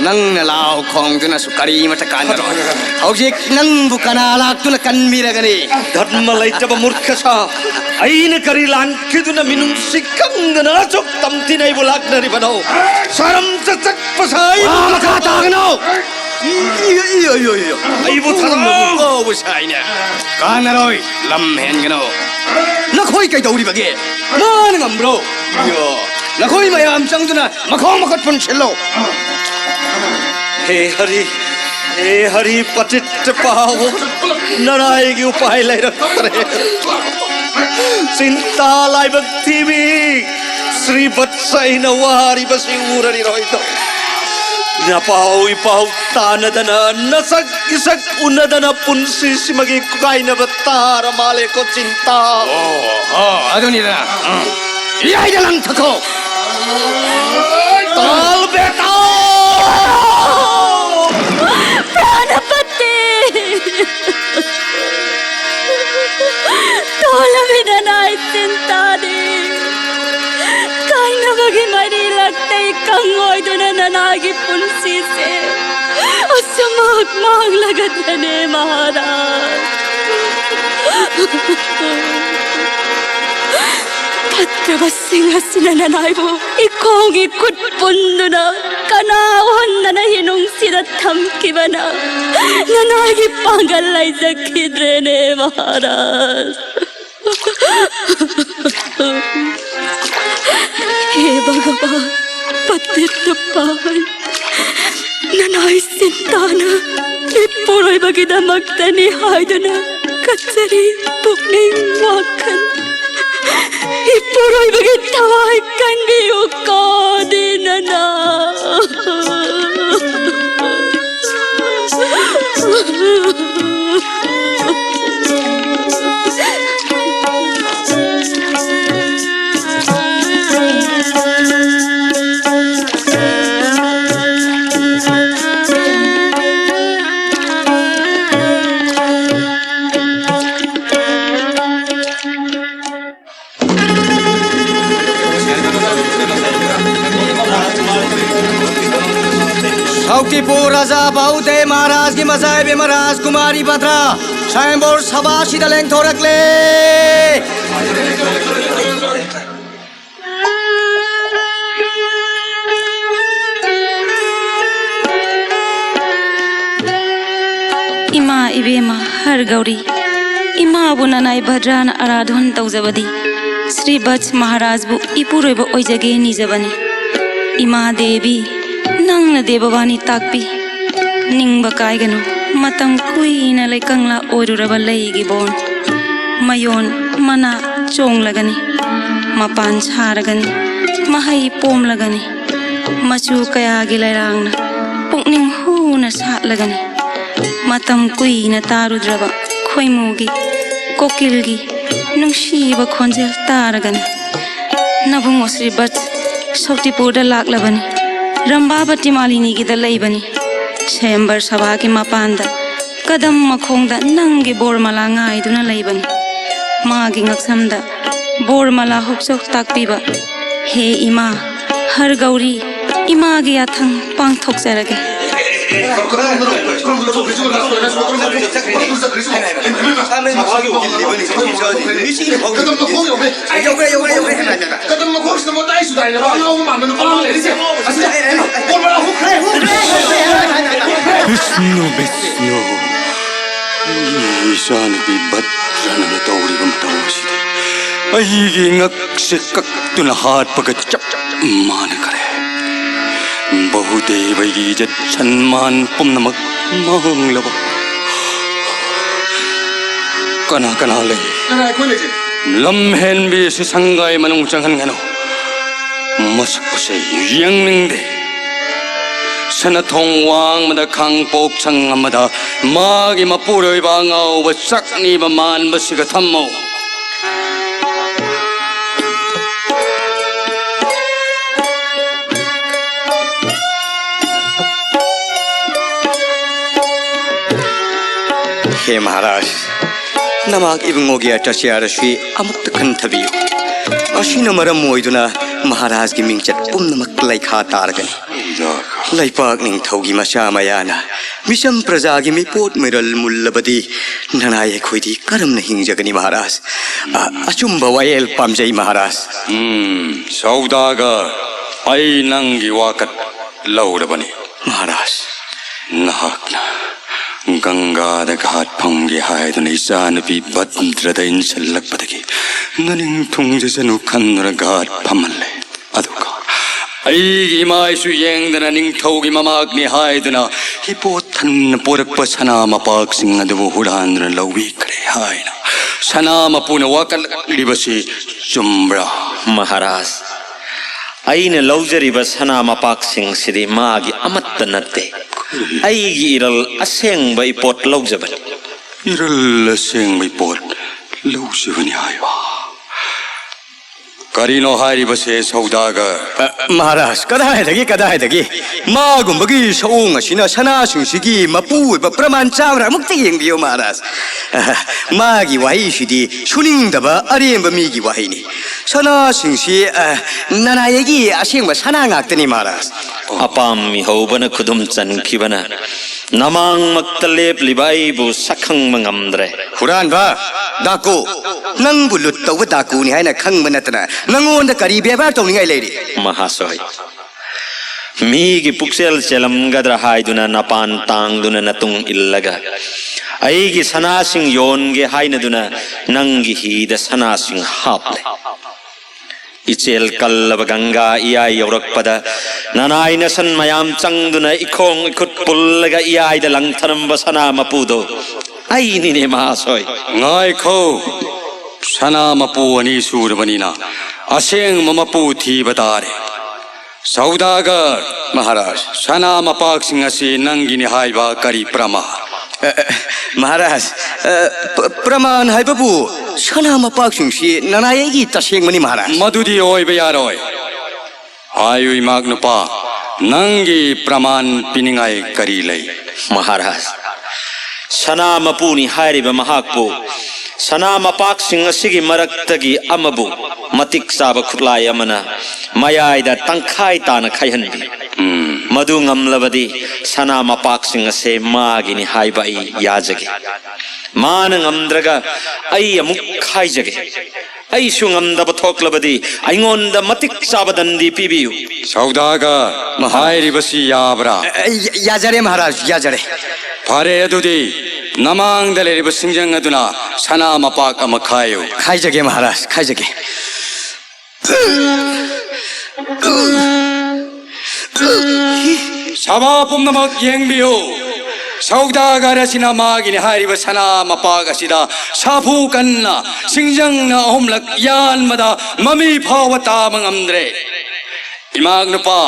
नंग लाओ खोंग तुना सुकारी मत कान हौजिक नंग बुकना लाक तुना कन मिरगनी धर्म लैतब मूर्ख सा आइन करी लान किदुना मिनुं सिकंगना चोक तमति नै बुलाक नरि बनो सरम चक पसाई मका तागनो यो आई बुथनो ओ बुसाइना कानरोय लम हेनगनो नखोई कै दौरी बगे मान ngambro यो नखोई मयाम चंगदुना मखों मखत पुन छेलो हे हरि पतित पावो नराय की उपाय लै रखरे चिंता लाई भक्ति भी श्री वत्सई नवारी बसी उररी रोइतो न पाउ तानदन नसक इसक उनदन पुंसी सिमगी काइन बत्तार माले को चिंता अदुनिरा याई दलंग थको ताल बेटा प्राणपति तोलविदनाय चिंता दे काइना बगी मरी लगते कंगोय दुना ननागी पुंसी से उसमाक मांग लगत ने महाराज पत्र बसिंग सिननाइबो इकोंगी कुट पुंदुना कना वंदना हिनुंग सिरथम किवना ननागी पागल लाई जखिद्रे ने महाराज हे भगवान पतित पावन ननाई सिंताना इपुरोय बगिदा मक्तनी हायदना कचरी पुकनिंग वाकन इपुरोय बगिदा वाय कंगी उकादी नना सौतीपुर राजा बाउदे महाराज की मसाई बे महाराज कुमारी पत्रा स्वयंवर सभा सीधलेंग थोरकले इमा इबेमा हर गौरी इमा बुनानाई भद्रान आराधन तौजबदी श्री बत्स महाराज बु इपुरोइब ओइजगे निजबनी इमा देवी नंग देववानी ताकपी निंग कायगनु मतम कुइना लेकंगला ओरुरब लेगी बोन मयोन मना चोंग लगनी मपान छारगनी महई पोम लगनी मचू कयागी लैरांगना पुकनिंग हुना सात लगनी मतम कुइना तारुद्रब खोइमुगी कोकिलगी नुंसीब खोंजेल तारगनी नबुंगो श्री बत्स सौतीपुर लाक्लबनी रंबावती मालिनी की दलैबनी स्वयंवर सभा की मपान कदम मखोंग नंगे बोरमला गाइदुना लैबनी मागी ngaksamd बोरमला हुक्सोक ताकपीब हे इमा हर गौरी इमा की याथंग पांगथोकजरगे Vishnu Vishnu 이샤누비 버트라는 떠오르금 떠오시대 아이기 ngakse kaktuna hatpaga chapman kare बहुदेवगी जत सम्मान पुनमक महंगलबा कना कना ले लम्हेन भी संगाय मनung चंगन गनो मसक से यंगनिंगदे सनथों वांग मद खांग पोक संग अमदा मागी मपुरोय बांगाव बसकनी बमान बसिग थम्मो हे महाराज नमाग इबंगोगी अटसियारसी अमुक्त खंथबियो असिना मरम मोइदुना महाराज की मिंगचत पुनमक लैखा तारगनी लैपाक निंगथौगी मचा मयाना मिसम प्रजा की मिपोट मिरल मुल्लबदी ननाये खोइदी करम हिंगजगनी महाराज अचुंब वायल पामजई महाराज सौदागर आई नंगी वाकत लौरबनी महाराज नहाकना गंगाद घाट फंगे हायदुना इचानुपी भद्रद इंसल्लकपदगी ननिंग थुंगजसनु खन्नुर घाट फमल्ले अदुका अईगी मायसु येंगदना निंगथौगी ममाग्नि हायदुना हिपोथन पोरक्प सना मपाकसिंग अदुबु हुरानदुना लौबिखरे हायना सना मपुना वाकललिबसि चुम्ब्रा महाराज अइन लौजरिब सना मपाकसिंग सिदि मागी अमत्त नत्ते अईगी इरल असेंग इपोट लौजबनी इरल असेंग इपोट लौजबनी हायवा करीनो हारिबसे सौदागर महाराज कदायदगी मागुंबगी सौंग असिना सनासिंसिगी मपुब प्रमाण चावरा मुक्त येंबियो महाराज मागी वाहिसिदी सुनिंगदबा अरेंब मीगी वाहिनी सनासिंसि ननायगी असेंब सना ngaktani महाराज अपाम मिहौबन खुदुम चनखिबना नमांग मक्त लेपलिबा अइबु सखंग मंगमद्रे हुरानबा दाको नंगबु लुट तौब दाकुनि हायना खंगब नतना नंगोंद करी बेबार तौनिंगाय लेरि महासोय मीगी पुक्सेल चेलमगद्रा हायदुना नपान तांगदुना नतुंग इल्लगा अईगी सनासिंग योनगे हायनदुना नंगी हीद सनासिंग हापले इचेल कल्लब गंगा इयाय यौरकपद ननाय नसन मयाम चंगदुना इखोंग इखुट पुल्लगा इयाय द लंगथरंब सना मपुदो अईनिने महासोय ngaikho sana mapu ani surbanina aseng mamapu thi batare saudagar महाराज sana mapak singasi nangini haiba kari prama महाराज प्रमाण है बाबू सना मपाकसिंसि ननायगी तसेंगमनि महाराज madudi oiba yaroi ayui magnupa nangi praman piningai kari lei महाराज सना मपुनी हारिब महाकपो सना मपाकसिंग असिगी मरक्तगी अमबु मतिक चाब खुलाय अमना मयायदा तंखाय ताना खायहनबी मधु ngamlabadi sana mapaksing ase maagini haiba ai yajage मान ngamdraga ai amuk khaijage ai su ngamdaba thoklabadi aingonda matik sabadandi pibiu saudaga mahairibasi yabra याजरे महाराज याजरे fare adudi namangda lerib singjang aduna sana mapak ama khayo खाइजगे महाराज खाइजगे sabha pumnamak yengbiyo saudaga rasina magini hairiba sana mapak asida sapu kanna singjang na homlak yan mada mami phawata mangamdre imag nupa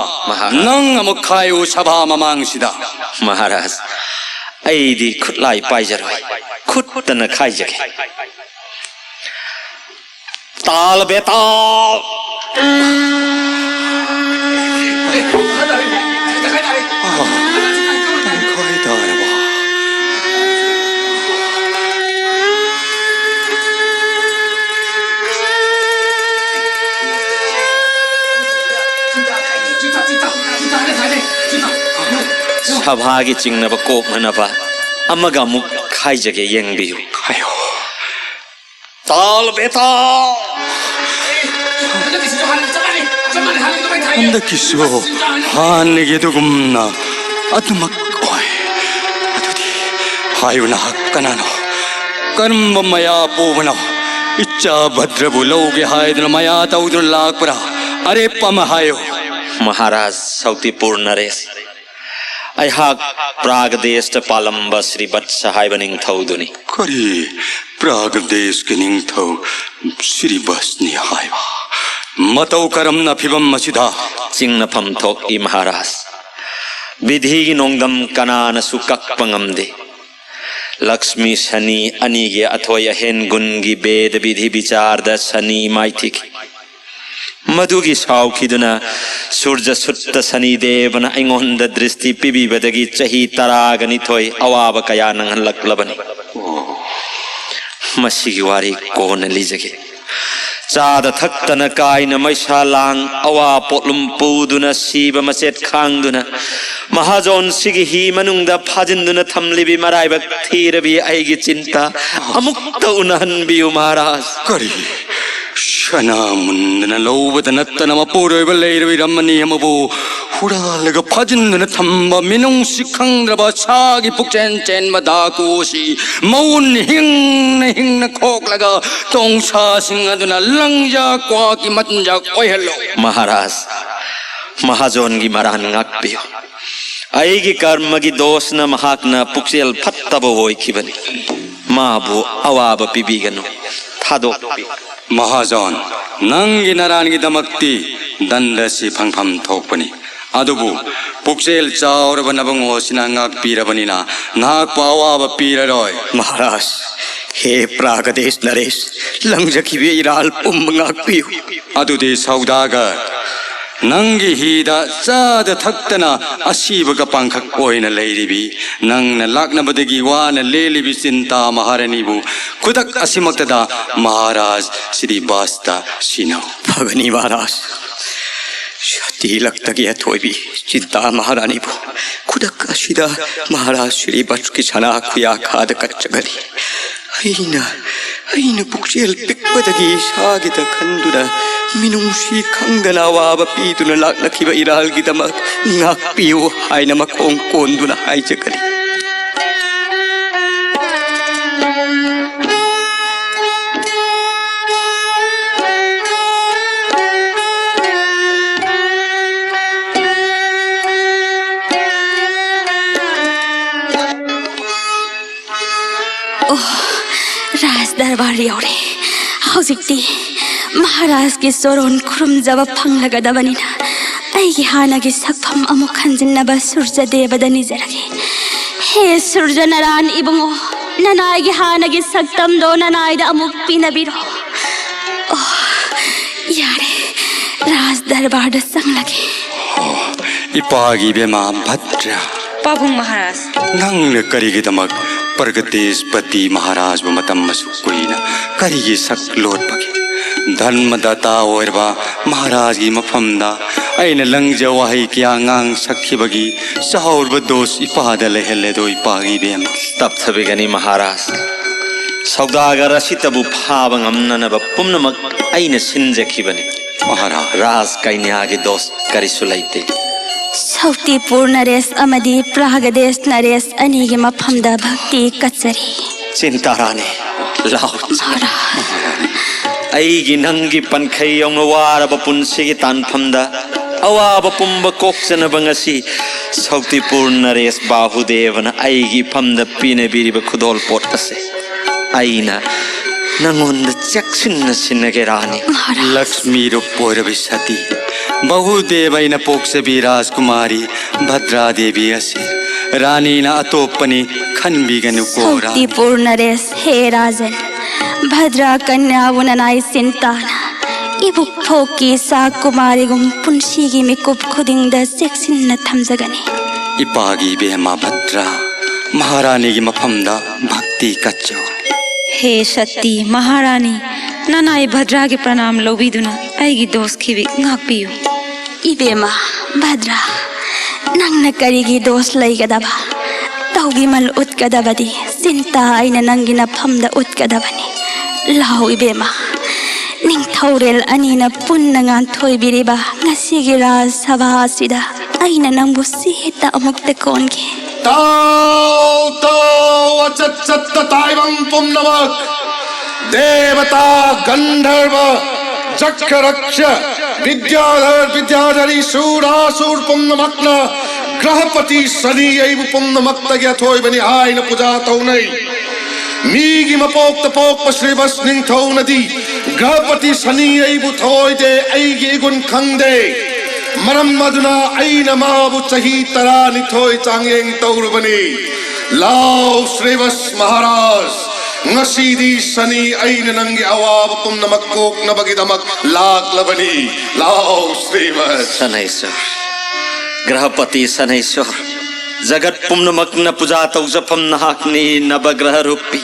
nang amuk khayo sabha mamangsida महाराज ऐदी खुटलाई पाइजरoi खुटतन खाइजगे ताल बेताल सभागी चिंगनब कोप मनबा अमगा मुक खाइजगे यंगबियु khayo ताल बेताल anda kiso hanige dugumna atumak oi adudi hayuna hakkanano karma maya povana icha bhadrabu loge haydna maya taudun lakpra are pamahayo Maharaj सौतीपुर Naresh अहाक प्रागदेश पालंबा Shri Vatsa हाइबनिंग थौदुनी kari praगदेश के निंगथौ श्री बसनी Hyva मतौ करमना फिबम मसिदा चिंगनफम थोक ई महाराज विधि नोंगदम कनान सुकक्पंगमदे लक्ष्मी शनि अनिगे अथोय हेन गुनगी वेद विधि विचार the Shani माइथिक मधुगी साउखिदुना सूर्य सुत्त शनि देवना ऐंगोंद दृष्टि पिबिबदगी चही तरागनि थोय अवाब कया नंगलक्लबनी मसिगी वारी कोन लिजगे चाद थक्तन कायन मैसा लांग अवा पोलुम पुदुना सीब मसेट खांगदुना महाजोन सिगी ही मनुंगदा फाजिंदुना थमलिबि मराइबक थीरबि आइगी चिंता अमुक्त उनहनबियु महाराज kari shana mundana lobada nattana mapuroi balleirwi ramani amabu huralaga phajindana thamba minung sikhangraba sagi pukchen chen madaku si maun hing na khoklaga tongsa singaduna langja kwa ki matja koihalo महाराज महाजोन की मरान ngakpiyo आइगी कर्म की दोष न महाक न पुक्सेल फत्तबो होइखिबनी माबु अवाब पिबिगनु थादो महाजन नंगी नारायणगी दमक्ति दंडसी फंगफम थोकपनी अदुबु पुक्सेल चावर बनबंगो सिनांगाक पीरबनिना नाक पावाब पीररोय महाराज हे प्रागदेश नरेश लंगजखिबे इराल पुम्मंगाक्पियु अदुदे सौदागर नंगी हिदा चाद थक्तना असीबग पांखक ओइना लेरिबी नंगना लाक्नबदगी वाना लेलिबी चिंता महारानीबु खुदक असीमक्तदा महाराज श्री बास्ता सिनो भगनी महाराज शती लगतगी थोइबी चिंता महारानी बो खुदक अशिदा महाराज श्री बच की छना खुया खाद कच्चगरी अइना पुक्सेल पिक्पदगी सागित खंदुना मिनुंसी खंगना वाब पीतुना लाक्नखिबा इरालगी दमक ngakpiyo haina makong konduna haijagari राज दरबार यौरे हौजिक्ति महाराज के सोरोन खुरुमजब फंगलगदबनिना अइगी हानागी सक्फम अमुक खंजिन्नब सूर्य देवदा निजरगे हे सूर्य नारायण इबुंगो ननाइगी हानागी सक्तम दो ननाइदा अमुक पिनबिरो यारे राज दरबार द संगलगे इपागी बेमा भद्रा पाबुंग महाराज नंगने करिगी दमक प्रगदेशपति महाराज ब मतम मसु कोइना करिगी सक लोट पगे धर्मदाता ओरबा महाराज की मफमदा अइन लंगजा वही क्या ngang sakibagi sahorba dos ipada lehele do ipagi bem तब थबिगनी महाराज सौदागर असितबु फाब ngamnanaba pumnamak aina sinjakhibani महाराज राज कन्यागी दोस्त करिसु लैते सौतिपुर नरेश अमदी प्रागदेश नरेश अनिगी मफमदा भक्ति कचरी चिंताराने लाओ अईगी नंगी पनखै यौन वारब पुनसिगी तानफमदा अवाब पुंब कोक्चनब ngasi सौतिपुर नरेश बाहुदेवना अईगी फमदा पीने बिरिब खुदोल पोट असे अईना नंगोंद चक्सिन सिनगे रानी लक्ष्मी रूपोरबि सती बहुदेवैन पोक्सबि राजकुमारी भद्रा देवी असे रानी ना अतोपनी खनबिगनु कोरा सौतिपुर नरेश हे राजन भद्रा कन्या वुननाई सिंताना इबुक फोकी सा कुमारी गुम पुंसीगी मिकुप खुदिंग द सेक्सिन थमजगनी इपागी बेमा भद्रा महारानी की मफमदा भक्ति कच्चो हे सती महारानी ननाई भद्रा के प्रणाम लोबीदुना आईगी दोस्त की भी ngapiyu इबेमा भद्रा नंगना करिगी दोस्त लैगदबा तौगी मल उत्कदबदी सिंता आइना नंगिना फमदा उत्कदबनी लाओ इबेमा निंगथौरेल अनिना पुन्ना nganthoi ngasiगी राज सभा सिदा आइना नंगबु सिहेता अमुक्ते कोनगे ताओ ताओ अचत सत्त ताइवं पुम्नमक देवता गंधर्व जक्षरक्ष विद्याधर विद्याधरी सूरासुर पुम्नमक्न ग्रहपति शनि एव पुम्नमक्त यथोय बनि आइन पूजा तौनै मीगी मपोक तपोक श्रीवस निंथौ नदी ग्रहपति शनि एव थोय दे ऐगी गुण खंगदे मरम मदुना आइन माबु चही तरा निथोय चांगेंग तौरबनी लाओ श्रीवस महाराज ngasidi sani aina nangi awab pumnamak kok nabagidamak laklabani lao श्रीवस सनैश्वर ग्रहपति सनैश्वर जगत पुम्नमक न पूजा तौजफम नहाकनी नवग्रह रूपी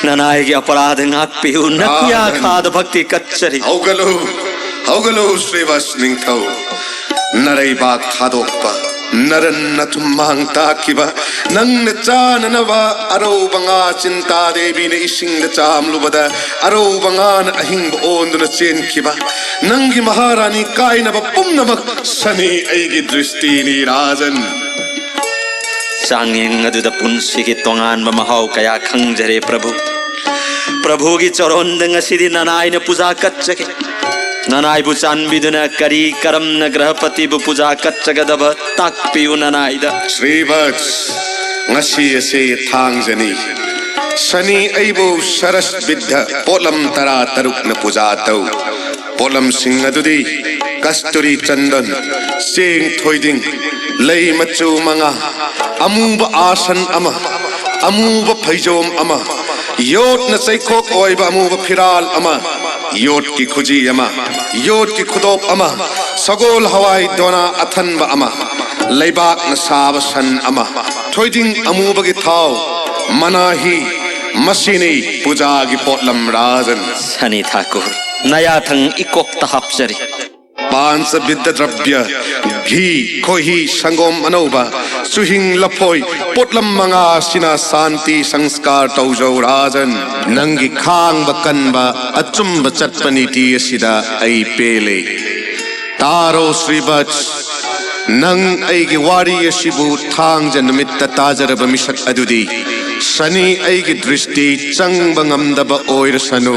ननायगी अपराध ngapiu nakya खाद भक्ति कच्चरी हौगलो श्रीवस निंथौ नरै बाग थादोकपा नरन नथुमांग ताकिबा नंग चाननवा अरो बंगा चिंता देवी ने इसिंग चामलुबदा अरो बंगान अहिंग ओंदन चेनखिबा नंगी महारानी कायनब पुम्नमक सनी ऐगी दृष्टि नि राजन चांगेंग अदुदा पुंसिगी तोंगान महौ कया खंगजरे प्रभुगी चरोंद ngasidi ननायन पूजा कच्चगे ननाई बुचानबिदुना करी करम न ग्रहपति बु पूजा कच्चगदब ताकपियु ननाईदा श्रीवत्स ngasi ase thangजनी शनि ऐबो सरस विद्ध पोलम तरा तरुक न पूजा तौ पोलम सिंह अदुदी कस्तूरी चंदन सेंग थोइदिंग लई मचु मंगा अमूब आसन अमा अमूब फैजोम अमा योट न चैखोक ओइबा अमूब फिराल अमा योट की खुजी अमा योट की खुदोप अमा सगोल हवाई दोना अथनब अमा लैबाक न साब सन अमा थोइदिंग अमूबगी थाव मनाही मसीनी पूजा की पोटलम राजन सनी ठाकुर नया थंग इकोक तहापचरी पांच विद्ध द्रव्य घी खोही संगोम अनौबा सुहिंग लफोई पोटलम मंगा सिना शांति संस्कार तौजौ राजन नंगी खांग बकनबा अचुंब चटपनीति सिदा ऐ पेले तारो श्रीवत्स नंग ऐगी वारी असिबु थांग जनमित्त ताजरब मिसक अदुदी शनि ऐगी दृष्टि चंग बंगमदब ओइरसनु